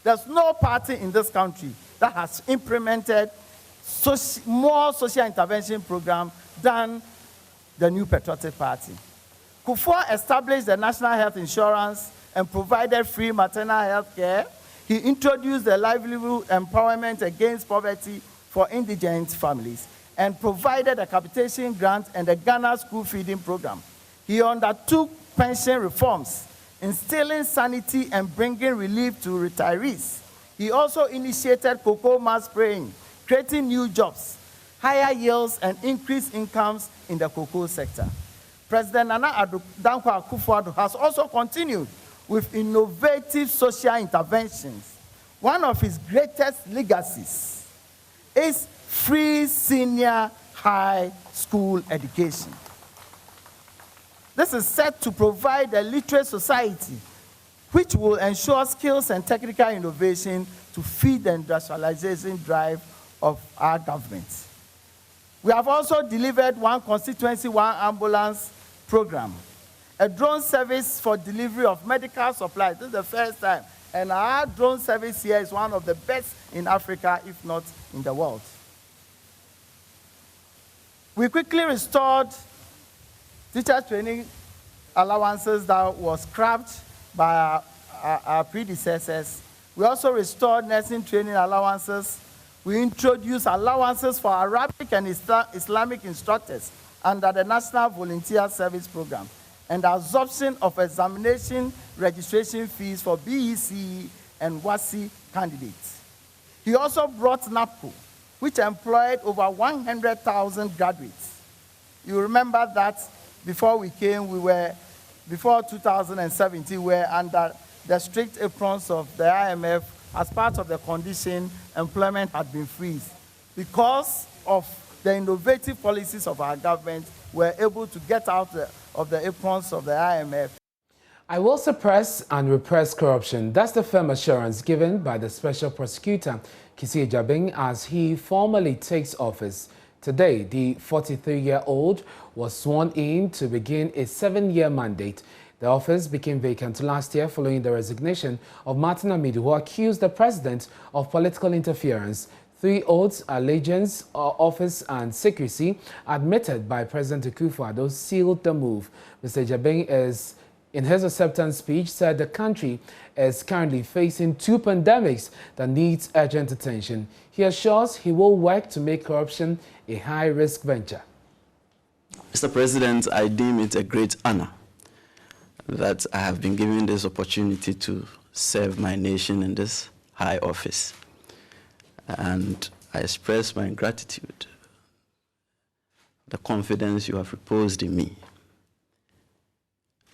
there's no party in this country that has implemented more social intervention programs than the new Patriotic Party. Kufuor established the National Health Insurance and provided free maternal health care. He introduced the Livelihood Empowerment Against Poverty for indigent families and provided a capitation grant and the Ghana School Feeding Program. He undertook pension reforms, instilling sanity and bringing relief to retirees. He also initiated cocoa mass spraying, creating new jobs, higher yields, and increased incomes in the cocoa sector. President Nana Addo Dankwa Kufuor has also continued with innovative social interventions. One of his greatest legacies is free senior high school education. This is set to provide a literate society which will ensure skills and technical innovation to feed the industrialization drive of our government. We have also delivered one constituency, one ambulance program, a drone service for delivery of medical supplies. This is the first time, and our drone service here is one of the best in Africa, if not in the world. We quickly restored teacher training allowances that was scrapped by our predecessors. We also restored nursing training allowances. We introduced allowances for Arabic and Islamic instructors under the National Volunteer Service Program, and the absorption of examination registration fees for BEC and WASI candidates. He also brought NAPCO, which employed over 100,000 graduates. You remember that before we came, before 2017, we were under the strict aprons of the IMF. As part of the condition, employment had been frozen. Because of the innovative policies of our government, we were able to get out of the aprons of the IMF. I will suppress and repress corruption. That's the firm assurance given by the Special Prosecutor, Kufuor Jabing, as he formally takes office. Today, the 43-year-old was sworn in to begin a 7-year mandate. The office became vacant last year following the resignation of Martin Amidu, who accused the president of political interference. 3 oaths, allegiance, office and secrecy admitted by President Kufuor sealed the move. Mr. Jabing in his acceptance speech, said the country is currently facing 2 pandemics that needs urgent attention. He assures he will work to make corruption a high-risk venture. Mr. President, I deem it a great honor that I have been given this opportunity to serve my nation in this high office. And I express my gratitude for the confidence you have reposed in me.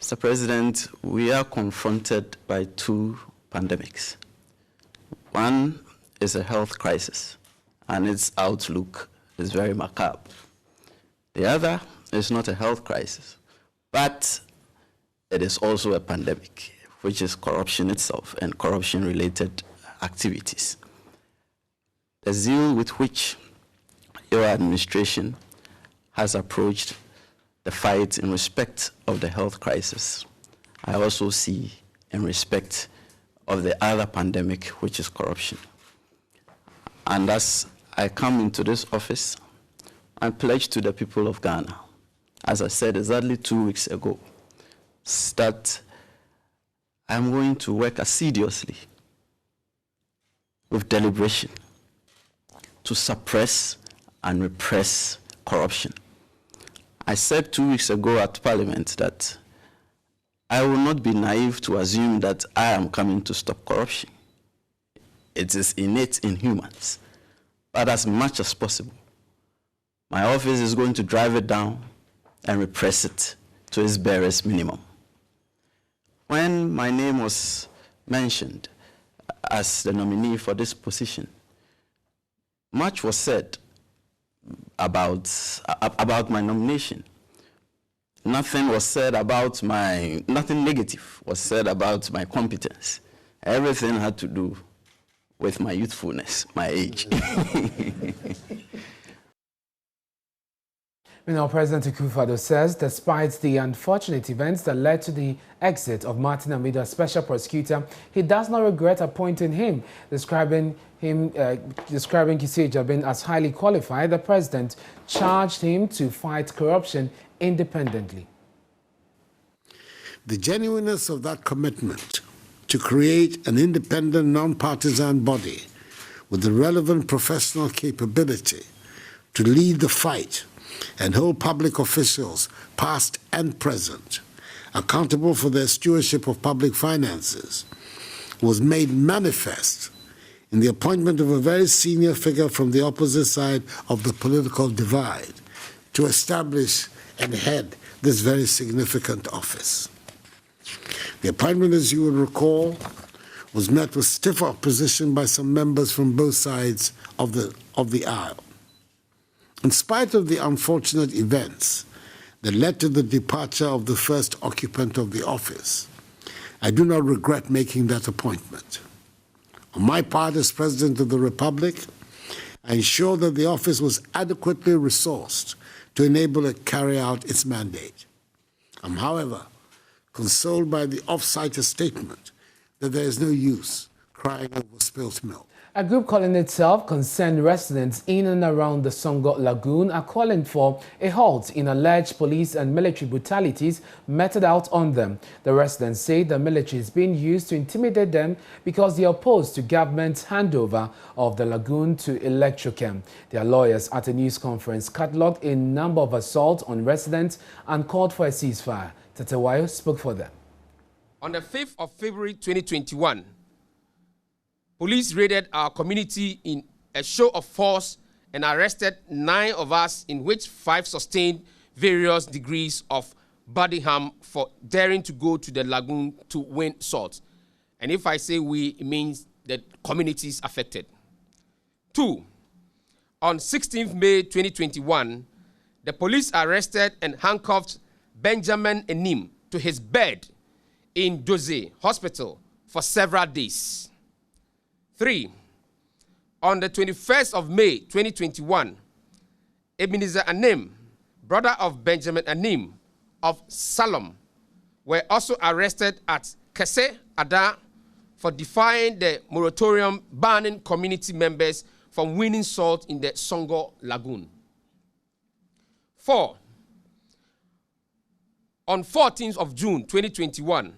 Mr. President, we are confronted by 2 pandemics. One is a health crisis, and its outlook is very macabre. The other is not a health crisis, but it is also a pandemic, which is corruption itself and corruption-related activities. The zeal with which your administration has approached the fight in respect of the health crisis, I also see in respect of the other pandemic, which is corruption. And as I come into this office, I pledge to the people of Ghana, as I said exactly 2 weeks ago, that I'm going to work assiduously with deliberation to suppress and repress corruption. I said 2 weeks ago at Parliament that I will not be naive to assume that I am coming to stop corruption. It is innate in humans. But as much as possible, my office is going to drive it down and repress it to its barest minimum. When my name was mentioned as the nominee for this position, much was said about my nomination. Nothing was said about nothing negative was said about my competence. Everything had to do with my youthfulness, my age. Now, President Kufuor says despite the unfortunate events that led to the exit of Martin Amido as special prosecutor, he does not regret appointing him, describing Kisei Jabin as highly qualified. The president charged him to fight corruption independently. The genuineness of that commitment to create an independent, non-partisan body with the relevant professional capability to lead the fight and hold public officials, past and present, accountable for their stewardship of public finances, was made manifest in the appointment of a very senior figure from the opposite side of the political divide to establish and head this very significant office. The appointment, as you will recall, was met with stiff opposition by some members from both sides of the aisle. In spite of the unfortunate events that led to the departure of the first occupant of the office, I do not regret making that appointment. On my part as President of the Republic, I ensured that the office was adequately resourced to enable it to carry out its mandate. I'm, however, consoled by the off-cited statement that there is no use crying over spilt milk. A group calling itself Concerned Residents in and around the Songo Lagoon are calling for a halt in alleged police and military brutalities meted out on them. The residents say the military is being used to intimidate them because they are opposed to government's handover of the lagoon to Electrochem. Their lawyers at a news conference catalogued a number of assaults on residents and called for a ceasefire. Tatewayo spoke for them. On the 5th of February 2021, police raided our community in a show of force and arrested 9 of us, in which 5 sustained various degrees of body harm for daring to go to the lagoon to win salt. And if I say we, it means the communities affected. 2, on 16th May 2021, the police arrested and handcuffed Benjamin Enim to his bed in Doze Hospital for several days. 3, on the 21st of May 2021, Ebenezer Anim, brother of Benjamin Anim of Salom, were also arrested at Kese Ada for defying the moratorium banning community members from winning salt in the Songo Lagoon. 4, on 14th of June 2021,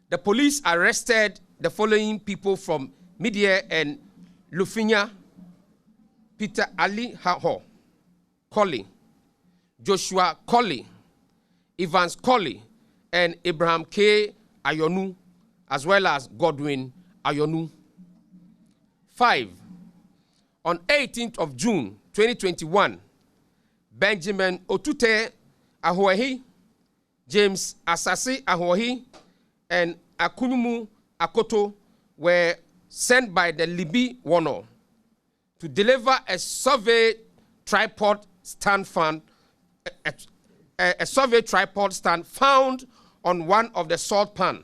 the police arrested the following people from Midia and Lufinya: Peter Ali Haho Colley, Joshua Colley, Evans Colley, and Abraham K. Ayonu, as well as Godwin Ayonu. 5, on 18th of June 2021, Benjamin Otute Ahoahi, James Asasi Ahoahi, and Akunumu Akoto were sent by the Libby Warner to deliver a survey tripod stand found on one of the salt pan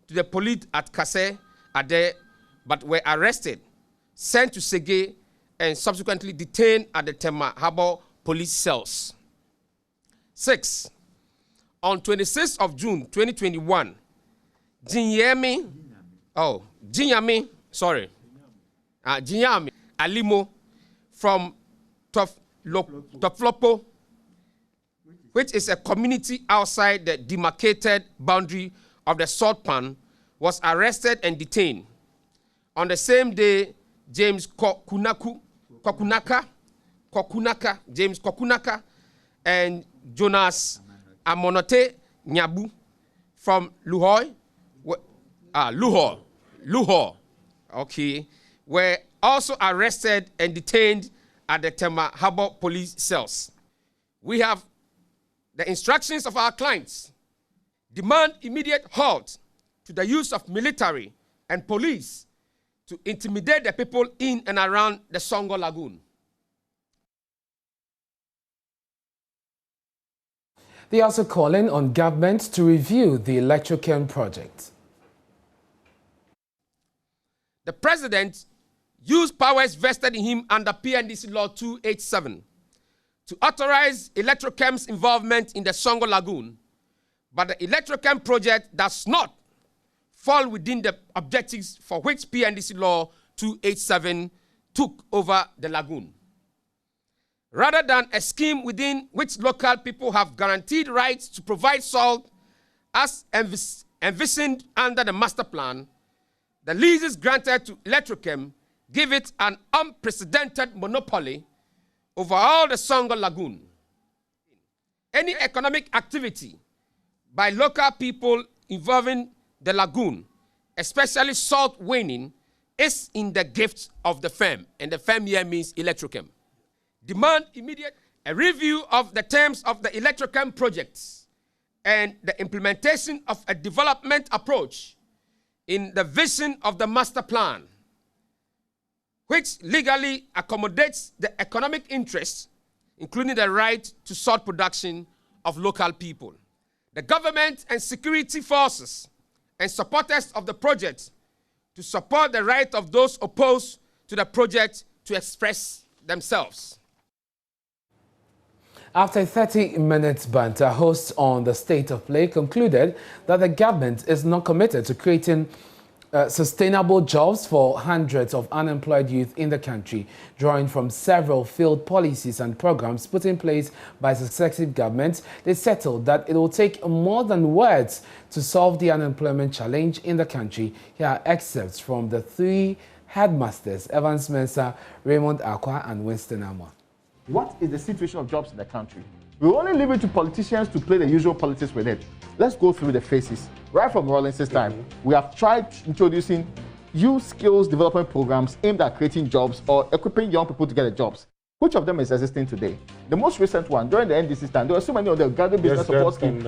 to the police at Kase Ade, but were arrested, sent to Sege, and subsequently detained at the Tema Harbor police cells. 6, on 26th of June 2021, Jinyami Alimo from Toflopo, which is a community outside the demarcated boundary of the salt pan, was arrested and detained. On the same day, James Kokunaka and Jonas Amonote Nyabu from Luhor, were also arrested and detained at the Tema Harbor police cells. We have the instructions of our clients: demand immediate halt to the use of military and police to intimidate the people in and around the Songo Lagoon. They are also calling on government to review the electrochem project. The president used powers vested in him under PNDC Law 287 to authorize electrochem's involvement in the Songo Lagoon, but the electrochem project does not fall within the objectives for which PNDC Law 287 took over the lagoon. Rather than a scheme within which local people have guaranteed rights to provide salt as envisioned under the master plan, the leases granted to Electrochem give it an unprecedented monopoly over all the Songo Lagoon. Any economic activity by local people involving the lagoon, especially salt winning, is in the gift of the firm, and the firm here means Electrochem. Demand immediate a review of the terms of the Electrochem projects and the implementation of a development approach in the vision of the master plan, which legally accommodates the economic interests, including the right to salt production of local people. The government and security forces and supporters of the project to support the right of those opposed to the project to express themselves. After a 30-minute banter, hosts on the State of Play concluded that the government is not committed to creating sustainable jobs for hundreds of unemployed youth in the country, drawing from several failed policies and programs put in place by successive governments. They settled that it will take more than words to solve the unemployment challenge in the country. Here are excerpts from the three headmasters, Evans Mensah, Raymond Akwa, and Winston Amwa. What is the situation of jobs in the country? We only leave it to politicians to play the usual politics with it. Let's go through the phases. Right from Rawlins's time, we have tried introducing youth skills development programs aimed at creating jobs or equipping young people to get jobs. Which of them is existing today? The most recent one, during the NDC's time, there were so many of the gathering business support scheme,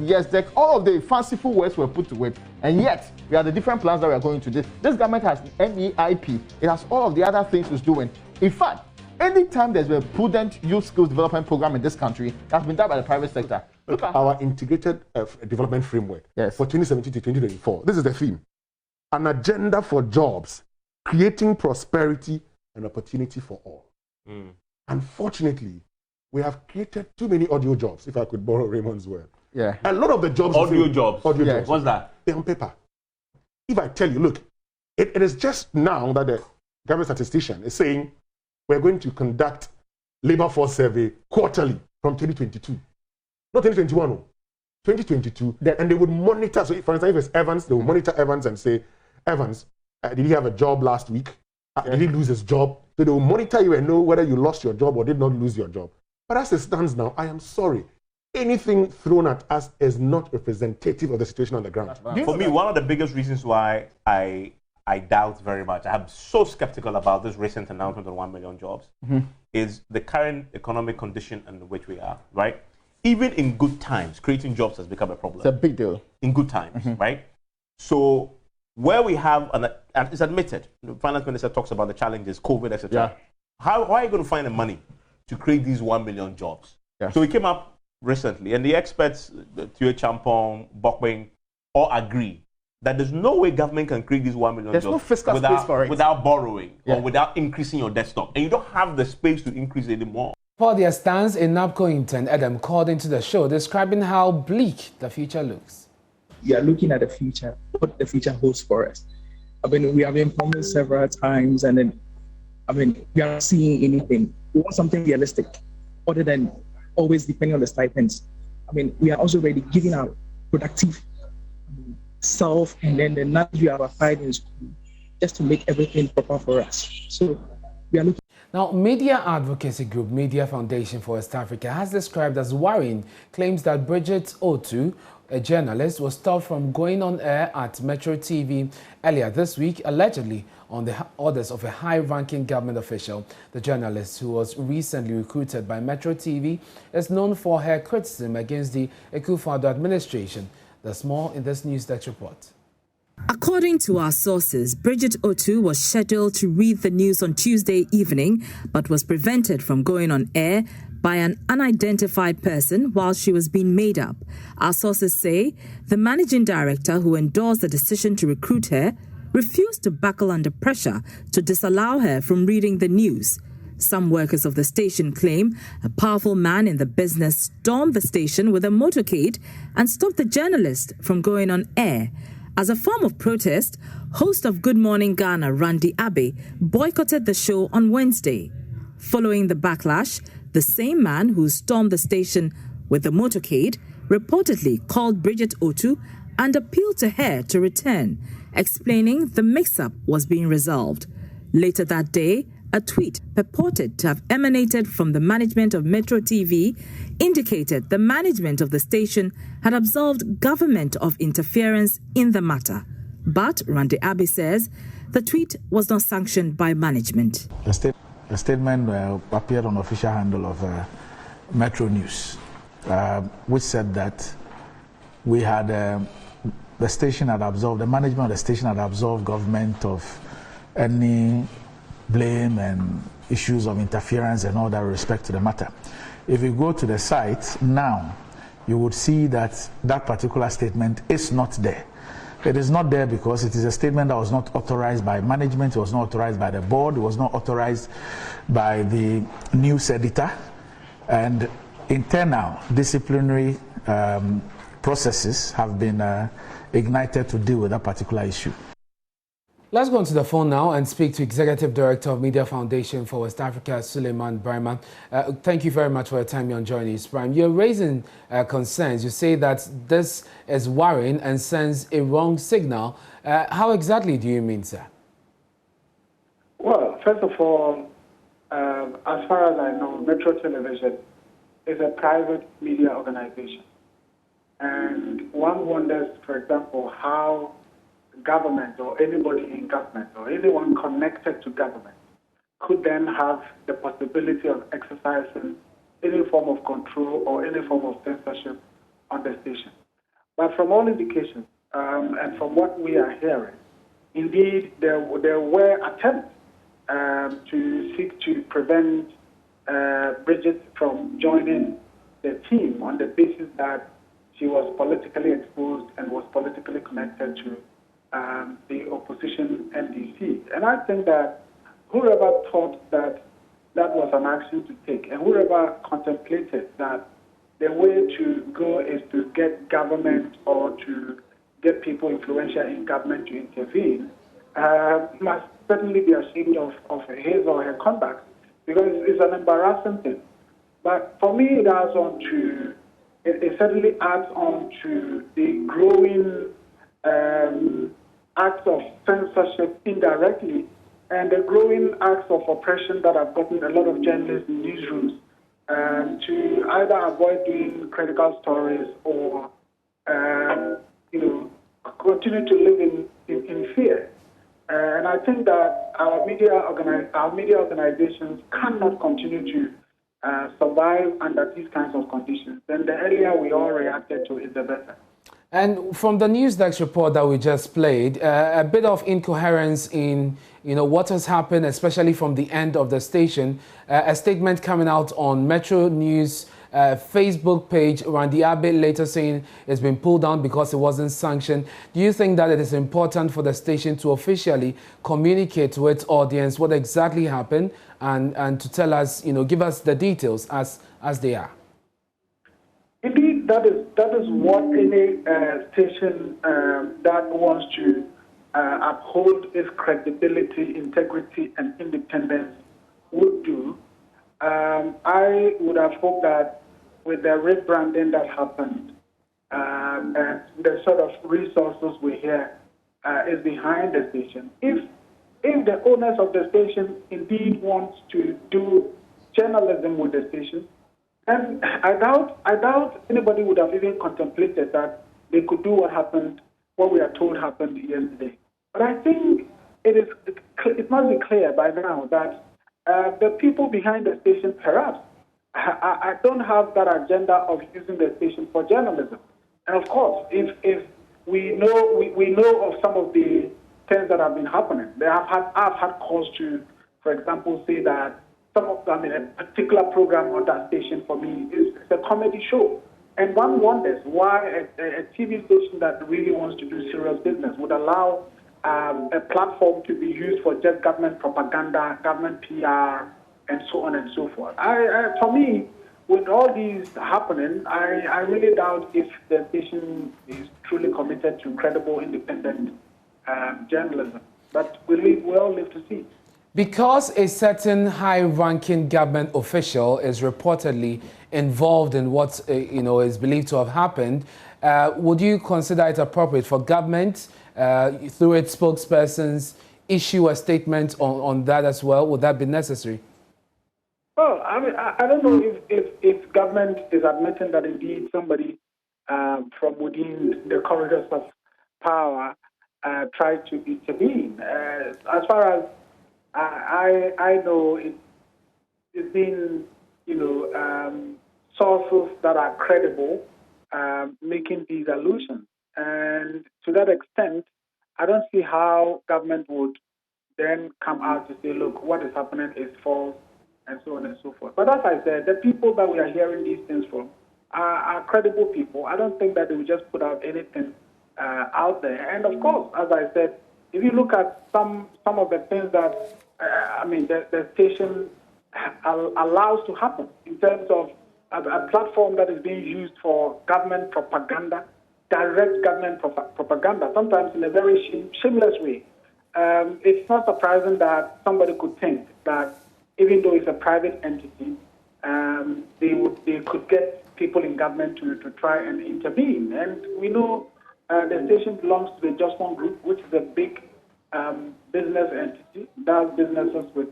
yes, all of the fanciful words were put to it, and yet we have the different plans that we are going to do. This government has MEIP, it has all of the other things it's doing. In fact, anytime there's a prudent youth skills development program in this country, that's been done by the private sector. Look at our integrated development framework for 2017 to 2024. This is the theme. An agenda for jobs, creating prosperity and opportunity for all. Unfortunately, we have created too many audio jobs, if I could borrow Raymond's word. Yeah. A lot of the jobs... Audio jobs. What's that? They're on paper. If I tell you, look, it is just now that the government statistician is saying we're going to conduct labor force survey quarterly from 2022. Not 2021, 2022. And they would monitor, so for instance, if it's Evans, they will monitor Evans and say, Evans, did he have a job last week? Did he lose his job? So they will monitor you and know whether you lost your job or did not lose your job. But as it stands now, I am sorry. Anything thrown at us is not representative of the situation on the ground. For me, one of the biggest reasons why I doubt very much, I'm so skeptical about this recent announcement of 1 million jobs, is the current economic condition in which we are, right? Even in good times, creating jobs has become a problem. It's a big deal. In good times, right? So where we have, and it's admitted, the finance minister talks about the challenges, COVID, etc. Yeah. How are you going to find the money to create these 1 million jobs? Yeah. So we came up recently, and the experts, Tue Champong, Bokbeng, all agree that there's no way government can create these 1 million jobs no fiscal space for it. Without borrowing or without increasing your debt stock. And you don't have the space to increase it anymore. For their stance in NAPCO Adam called into the show describing how bleak the future looks. We are looking at the future, what the future holds for us. I mean, we have been promised several times, and then, I mean, we are not seeing anything. We want something realistic, other than always depending on the stipends. I mean, we are also already giving our productive self, and then the knowledge we have applied in school, just to make everything proper for us. So we are looking. Now, media advocacy group Media Foundation for West Africa has described as worrying claims that Bridget Otu, a journalist, was stopped from going on air at Metro TV earlier this week, allegedly on the orders of a high-ranking government official. The journalist, who was recently recruited by Metro TV, is known for her criticism against the Kufuor administration. There's more in this News Desk report. A According to our sources, Bridget Otu was scheduled to read the news on Tuesday evening, but was prevented from going on air by an unidentified person while she was being made up. Our sources say the managing director, who endorsed the decision to recruit her, refused to buckle under pressure to disallow her from reading the news. Some workers of the station claim a powerful man in the business stormed the station with a motorcade and stopped the journalist from going on air. As a form of protest, host of Good Morning Ghana, Randy Abbey, boycotted the show on Wednesday. Following the backlash, the same man who stormed the station with the motorcade reportedly called Bridget Otu and appealed to her to return, explaining the mix-up was being resolved. Later that day, a tweet purported to have emanated from the management of Metro TV indicated the management of the station had absolved government of interference in the matter. But Randy Abbey says the tweet was not sanctioned by management. A statement appeared on the official handle of Metro News, which said that we had the station had absolved, the management of the station had absolved government of any blame and issues of interference and all that respect to the matter. If you go to the site now, you would see that that particular statement is not there. It is not there because it is a statement that was not authorized by management, it was not authorized by the board, it was not authorized by the news editor, and internal disciplinary processes have been ignited to deal with that particular issue. Let's go on to the phone now and speak to Executive Director of Media Foundation for West Africa, Suleiman Brahma. Thank you very much for your time on joining us, Brian. You're raising concerns. You say that this is worrying and sends a wrong signal. How exactly do you mean, sir? Well, first of all, as far as I know, Metro Television is a private media organization. And one wonders, for example, how government or anybody in government or anyone connected to government could then have the possibility of exercising any form of control or any form of censorship on the station. But from all indications and from what we are hearing, indeed there were attempts to seek to prevent Bridget from joining the team on the basis that she was politically exposed and was politically connected to the opposition NDC. And I think that whoever thought that that was an action to take and whoever contemplated that the way to go is to get government or to get people influential in government to intervene must certainly be ashamed of his or her conduct, because it's an embarrassing thing. But for me, it certainly adds on to the growing acts of censorship indirectly and the growing acts of oppression that have gotten a lot of journalists in newsrooms to either avoid doing critical stories or continue to live in fear. And I think that our media organizations cannot continue to survive under these kinds of conditions. Then the earlier we all reacted to it, the better. And from the Newsdesk report that we just played, a bit of incoherence in what has happened, especially from the end of the station. A statement coming out on Metro News Facebook page, Randy Abbey later saying it's been pulled down because it wasn't sanctioned. Do you think that it is important for the station to officially communicate to its audience what exactly happened and to tell us, give us the details as they are? Indeed, that is what any station that wants to uphold its credibility, integrity, and independence would do. I would have hoped that with the rebranding that happened and the sort of resources we hear is behind the station, if the owners of the station indeed want to do journalism with the station, and I doubt anybody would have even contemplated that they could do what we are told happened yesterday. But I think it must be clear by now that the people behind the station, perhaps, I don't have that agenda of using the station for journalism. And of course, if we know of some of the things that have been happening. I've had calls to, for example, say that a particular program on that station for me is a comedy show. And one wonders why a TV station that really wants to do serious business would allow a platform to be used for just government propaganda, government PR, and so on and so forth. For me, with all these happening, I really doubt if the station is truly committed to credible, independent journalism. But we'll live to see. Because a certain high-ranking government official is reportedly involved in what is believed to have happened, would you consider it appropriate for government, through its spokespersons, issue a statement on that as well? Would that be necessary? Well, I don't know if government is admitting that indeed somebody from within the corridors of power tried to intervene. As far as I know, it's been, sources that are credible making these allusions. And to that extent, I don't see how government would then come out to say, look, what is happening is false, and so on and so forth. But as I said, the people that we are hearing these things from are credible people. I don't think that they will just put out anything out there. And of course, as I said, if you look at some of the things that the station allows to happen in terms of a platform that is being used for government propaganda, direct government propaganda, sometimes in a very shameless way. It's not surprising that somebody could think that even though it's a private entity, they could get people in government to try and intervene. And we know the station belongs to the Just One Group, which is a big business entity, does businesses with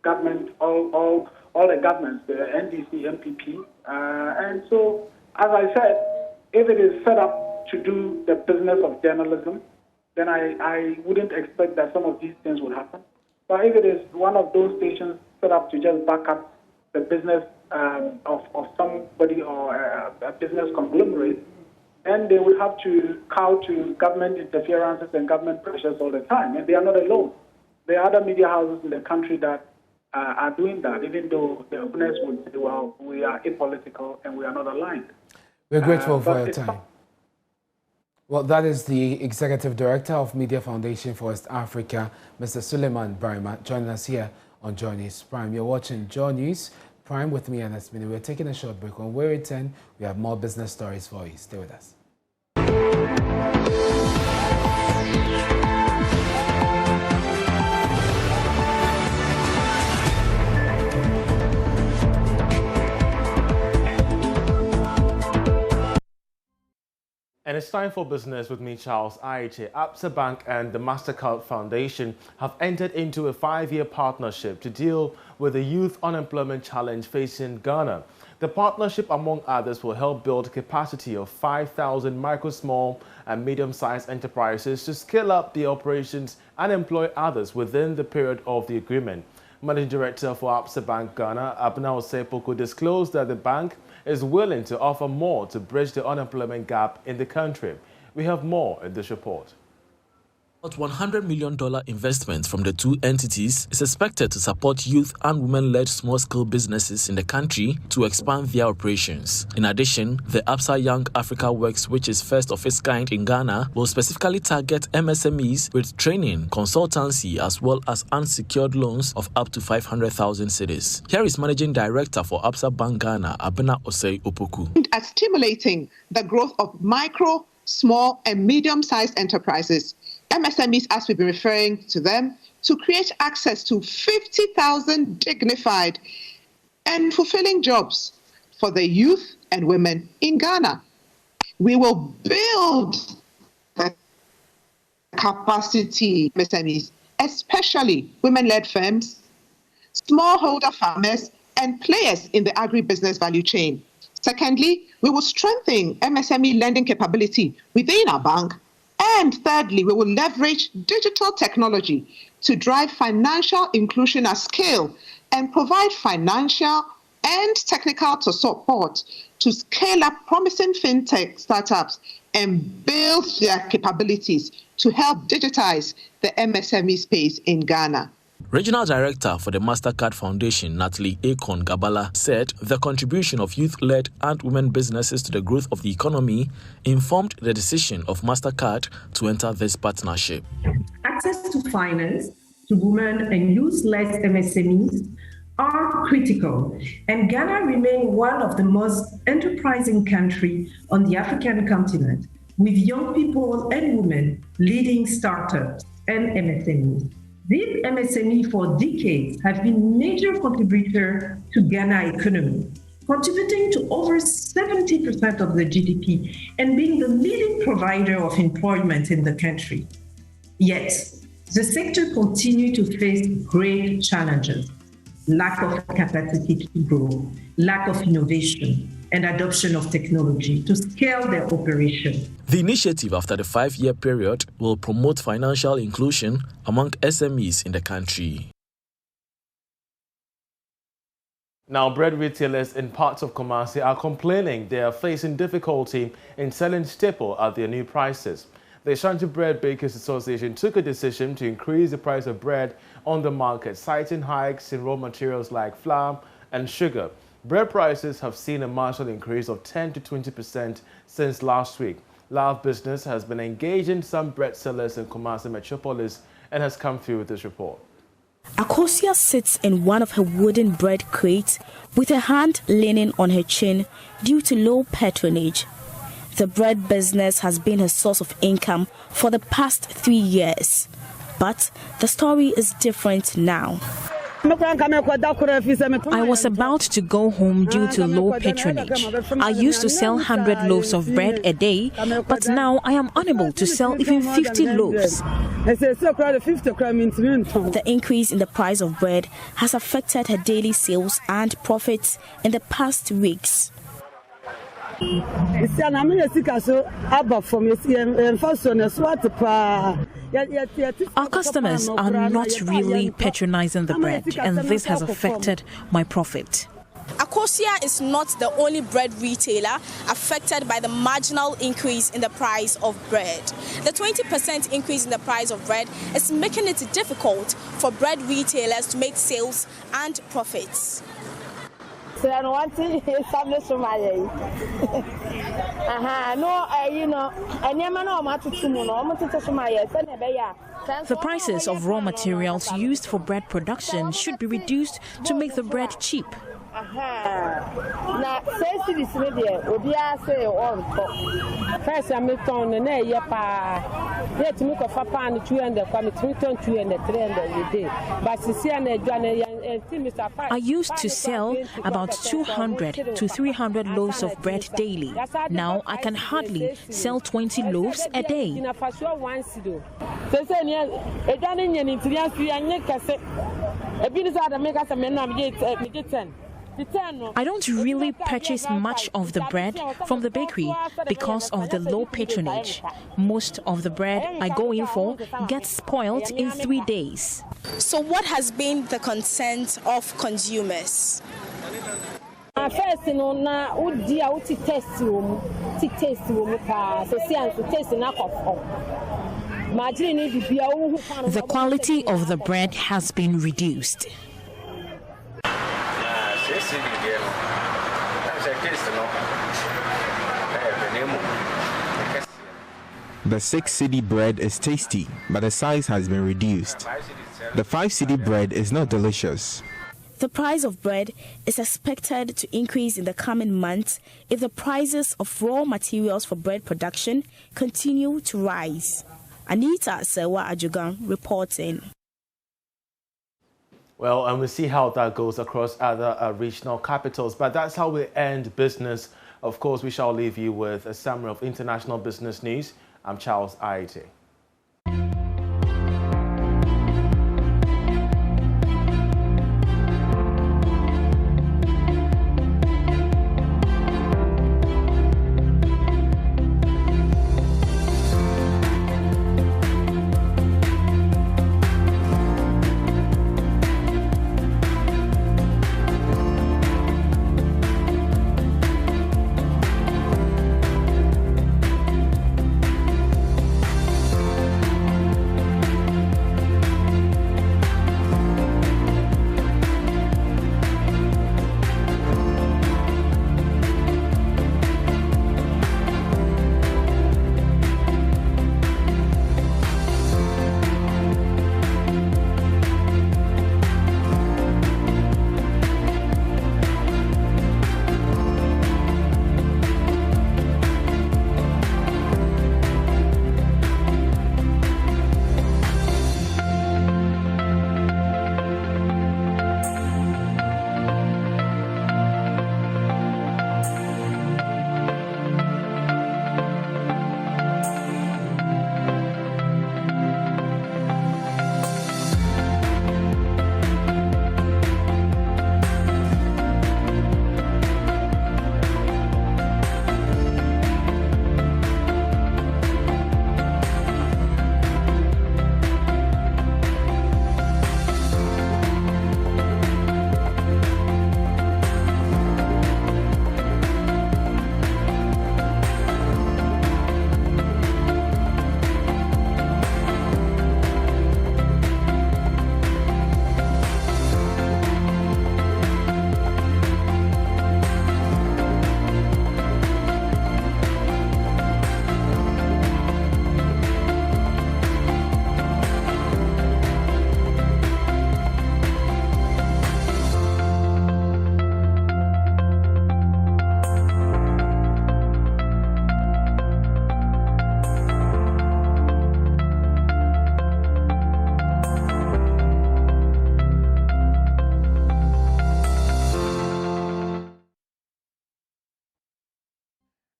government, all the governments, the NDC, MPP. And so, as I said, if it is set up to do the business of journalism, then I wouldn't expect that some of these things would happen. But if it is one of those stations set up to just back up the business of somebody or a business conglomerate, then they would have to cow to government interferences and government pressures all the time. And they are not alone. There are other media houses in the country that are doing that, even though the opponents would say, well, we are apolitical and we are not aligned. We're grateful for your time. Well, that is the Executive Director of Media Foundation for West Africa, Mr. Suleiman Barima, joining us here on Joy News Prime. You're watching Joy News Prime with me, Ernest Mini. We're taking a short break. When we return, we have more business stories for you. Stay with us. And it's time for business with me, Charles Aiche. Absa Bank and the MasterCard Foundation have entered into a 5-year partnership to deal with the youth unemployment challenge facing Ghana. The partnership, among others, will help build capacity of 5,000 micro, small and medium-sized enterprises to scale up their operations and employ others within the period of the agreement. Managing Director for Absa Bank Ghana, Abna Osei-Poku, disclosed that the bank is willing to offer more to bridge the unemployment gap in the country. We have more in this report. About $100 million investment from the two entities is expected to support youth and women-led small-scale businesses in the country to expand their operations. In addition, the Absa Young Africa Works, which is first of its kind in Ghana, will specifically target MSMEs with training, consultancy, as well as unsecured loans of up to 500,000 cedis. Here is Managing Director for Absa Bank Ghana, Abena Osei-Opoku. At stimulating the growth of micro, small, and medium-sized enterprises, MSMEs, as we've been referring to them, to create access to 50,000 dignified and fulfilling jobs for the youth and women in Ghana. We will build the capacity MSMEs, especially women-led firms, smallholder farmers, and players in the agribusiness value chain. Secondly, we will strengthen MSME lending capability within our bank. And thirdly, we will leverage digital technology to drive financial inclusion at scale and provide financial and technical support to scale up promising fintech startups and build their capabilities to help digitize the MSME space in Ghana. Regional Director for the MasterCard Foundation, Natalie Akon Gabala, said the contribution of youth-led and women businesses to the growth of the economy informed the decision of MasterCard to enter this partnership. Access to finance to women and youth-led MSMEs are critical, and Ghana remains one of the most enterprising countries on the African continent, with young people and women leading startups and MSMEs. These MSMEs for decades have been major contributors to Ghana economy, contributing to over 70% of the GDP and being the leading provider of employment in the country. Yet, the sector continues to face great challenges: lack of capacity to grow, lack of innovation, and adoption of technology to scale their operation. The initiative, after the 5-year period, will promote financial inclusion among SMEs in the country. Now, bread retailers in parts of Kumasi are complaining they are facing difficulty in selling staple at their new prices. The Ashanti Bread Bakers Association took a decision to increase the price of bread on the market, citing hikes in raw materials like flour and sugar. Bread prices have seen a marginal increase of 10 to 20% since last week. Live Business has been engaging some bread sellers in Kumasi Metropolis and has come through with this report. Akosia sits in one of her wooden bread crates with her hand leaning on her chin due to low patronage. The bread business has been her source of income for the past 3 years. But the story is different now. I was about to go home due to low patronage. I used to sell 100 loaves of bread a day, but now I am unable to sell even 50 loaves. The increase in the price of bread has affected her daily sales and profits in the past weeks. Our customers are not really patronizing the bread, and this has affected my profit. Akosia is not the only bread retailer affected by the marginal increase in the price of bread. The 20% increase in the price of bread is making it difficult for bread retailers to make sales and profits. The prices of raw materials used for bread production should be reduced to make the bread cheap. I used to sell about 200 to 300 loaves of bread daily. Now I can hardly sell 20 loaves a day. I don't really purchase much of the bread from the bakery because of the low patronage. Most of the bread I go in for gets spoiled in 3 days. So what has been the consent of consumers? The quality of the bread has been reduced. The 6 cedi bread is tasty, but the size has been reduced. The 5 cedi bread is not delicious. The price of bread is expected to increase in the coming months if the prices of raw materials for bread production continue to rise. Anita Sewa Ajugan reporting. Well, and we'll see how that goes across other regional capitals. But that's how we end business. Of course, we shall leave you with a summary of international business news. I'm Charles Aite.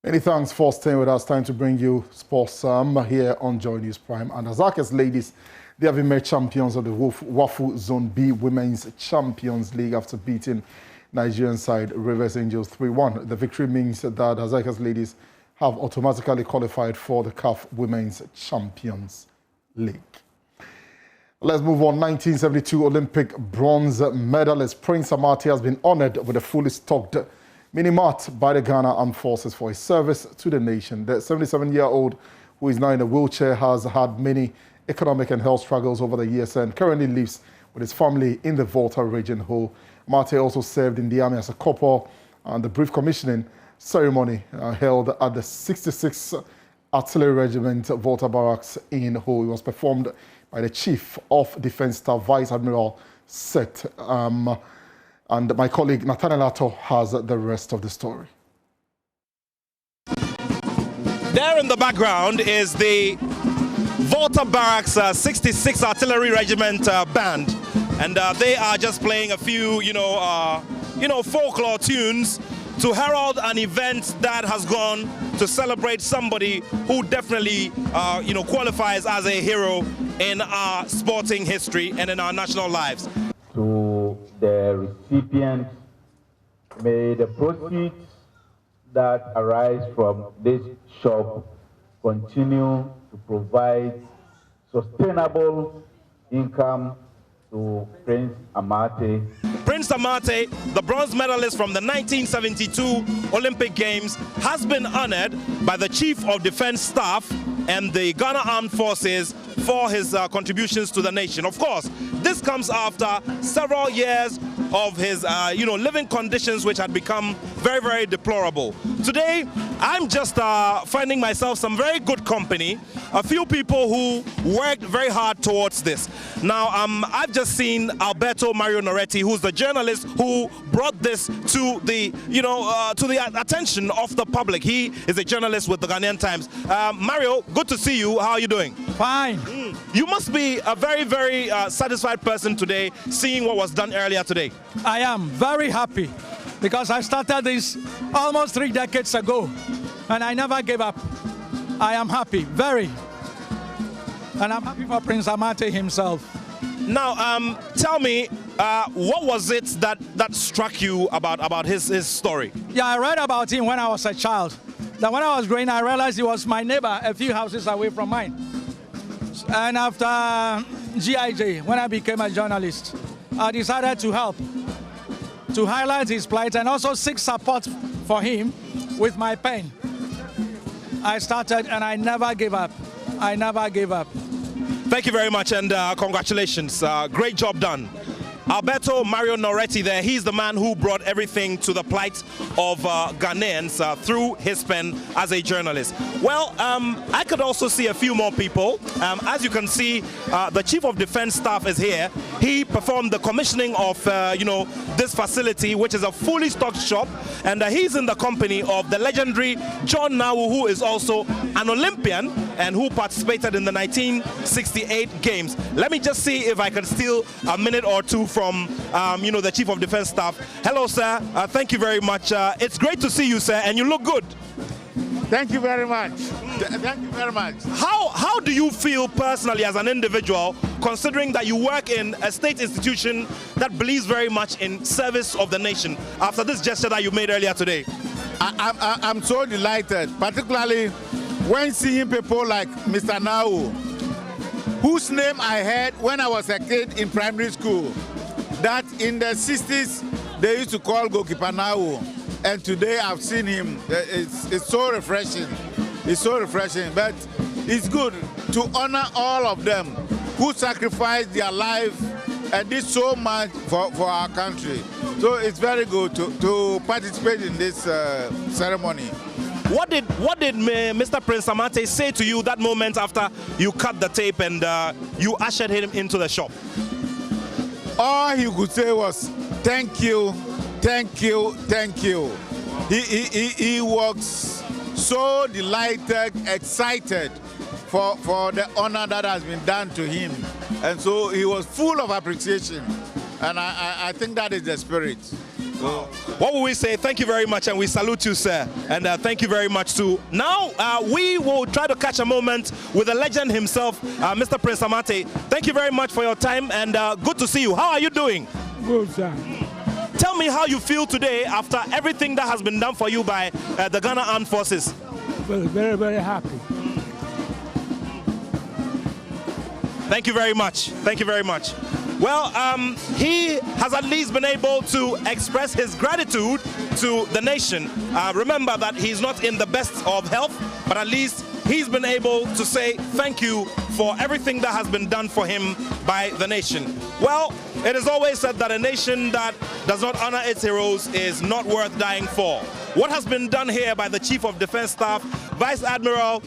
Many thanks for staying with us. Time to bring you sports here on Joy News Prime. And Azak's ladies, they have been made champions of the Wafu Zone B Women's Champions League after beating Nigerian side Rivers Angels 3-1. The victory means that Azak's ladies have automatically qualified for the CAF Women's Champions League. Let's move on. 1972 Olympic bronze medalist Prince Amate has been honored with a fully stocked mini-mart by the Ghana Armed Forces for his service to the nation. The 77-year-old, who is now in a wheelchair, has had many economic and health struggles over the years and currently lives with his family in the Volta region. Amate also served in the army as a corporal, and the brief commissioning ceremony held at the 66th Artillery Regiment Volta Barracks in Ho. It was performed by the Chief of Defence Staff, Vice Admiral Seth. And my colleague Nathaniel Atto has the rest of the story. There in the background is the Volta Barracks 66th Artillery Regiment band, and they are just playing a few, folklore tunes to herald an event that has gone to celebrate somebody who definitely, qualifies as a hero in our sporting history and in our national lives. To the recipient, may the proceeds that arise from this shop continue to provide sustainable income to Prince Amate. Prince Amate, the bronze medalist from the 1972 Olympic Games, has been honored by the Chief of Defence Staff and the Ghana Armed Forces for his contributions to the nation. Of course, this comes after several years of his, living conditions which had become very, very deplorable. Today, I'm just finding myself some very good company, a few people who worked very hard towards this. Now, I've just seen Alberto Mario Noretti, who's the journalist who brought this to the, to the attention of the public. He is a journalist with the Ghanaian Times. Mario, good to see you. How are you doing? Fine. You must be a very, very satisfied person today, seeing what was done earlier today. I am very happy because I started this almost 3 decades ago and I never gave up. I am happy, very. And I'm happy for Prince Amate himself. Now, tell me, what was it that struck you about his story? Yeah, I read about him when I was a child. Then when I was growing, I realized he was my neighbor a few houses away from mine. And after GIJ, when I became a journalist, I decided to help, to highlight his plight and also seek support for him with my pen. I started and I never gave up. I never gave up. Thank you very much and congratulations. Great job done. Alberto Mario Noretti there, he's the man who brought everything to the plight of Ghanaians through his pen as a journalist. Well, I could also see a few more people. As you can see, the Chief of Defence Staff is here. He performed the commissioning of, this facility, which is a fully stocked shop, and he's in the company of the legendary John Nawu, who is also an Olympian and who participated in the 1968 Games. Let me just see if I can steal a minute or two from, the Chief of Defence Staff. Hello, sir. Thank you very much. It's great to see you, sir, and you look good. Thank you very much. Thank you very much. How do you feel personally as an individual, considering that you work in a state institution that believes very much in service of the nation, after this gesture that you made earlier today? I'm so delighted, particularly when seeing people like Mr. Nau, whose name I heard when I was a kid in primary school, that in the 60s they used to call goalkeeper Nau, and today I've seen him. It's so refreshing. It's so refreshing, but it's good to honor all of them who sacrificed their life and did so much for our country. So it's very good to participate in this ceremony. What did Mr. Prince Amate say to you that moment after you cut the tape and you ushered him into the shop? All he could say was, thank you, thank you, thank you. He was so delighted, excited for the honor that has been done to him. And so he was full of appreciation. And I think that is the spirit. What will we say? Thank you very much, and we salute you, sir. And thank you very much, too. Now, we will try to catch a moment with the legend himself, Mr. Prince Amate. Thank you very much for your time, and good to see you. How are you doing? Good, sir. Tell me how you feel today after everything that has been done for you by the Ghana Armed Forces. Well, very, very happy. Thank you very much. Thank you very much. Well, he has at least been able to express his gratitude to the nation. Remember that he's not in the best of health, but at least he's been able to say thank you for everything that has been done for him by the nation. Well, it is always said that a nation that does not honor its heroes is not worth dying for. What has been done here by the Chief of Defense Staff, Vice Admiral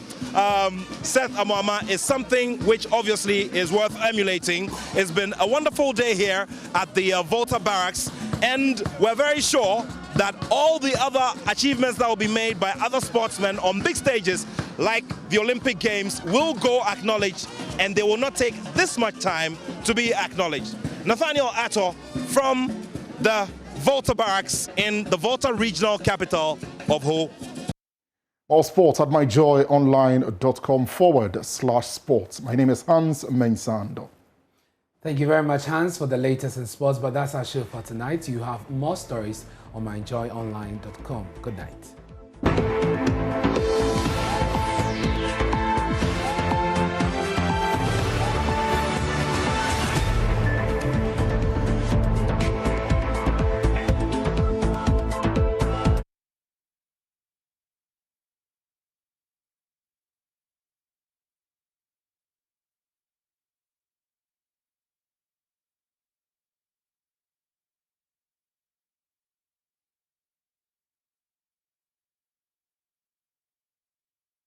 Seth Amama, is something which obviously is worth emulating. It's been a wonderful day here at the Volta Barracks, and we're very sure that all the other achievements that will be made by other sportsmen on big stages like the Olympic Games will go acknowledged, and they will not take this much time to be acknowledged. Nathaniel Atto from the Volta Barracks in the Volta regional capital of Ho. More sports at myjoyonline.com/sports. My name is Hans Mensando. Thank you very much, Hans, for the latest in sports. But that's our show for tonight. You have more stories on myjoyonline.com. Good night.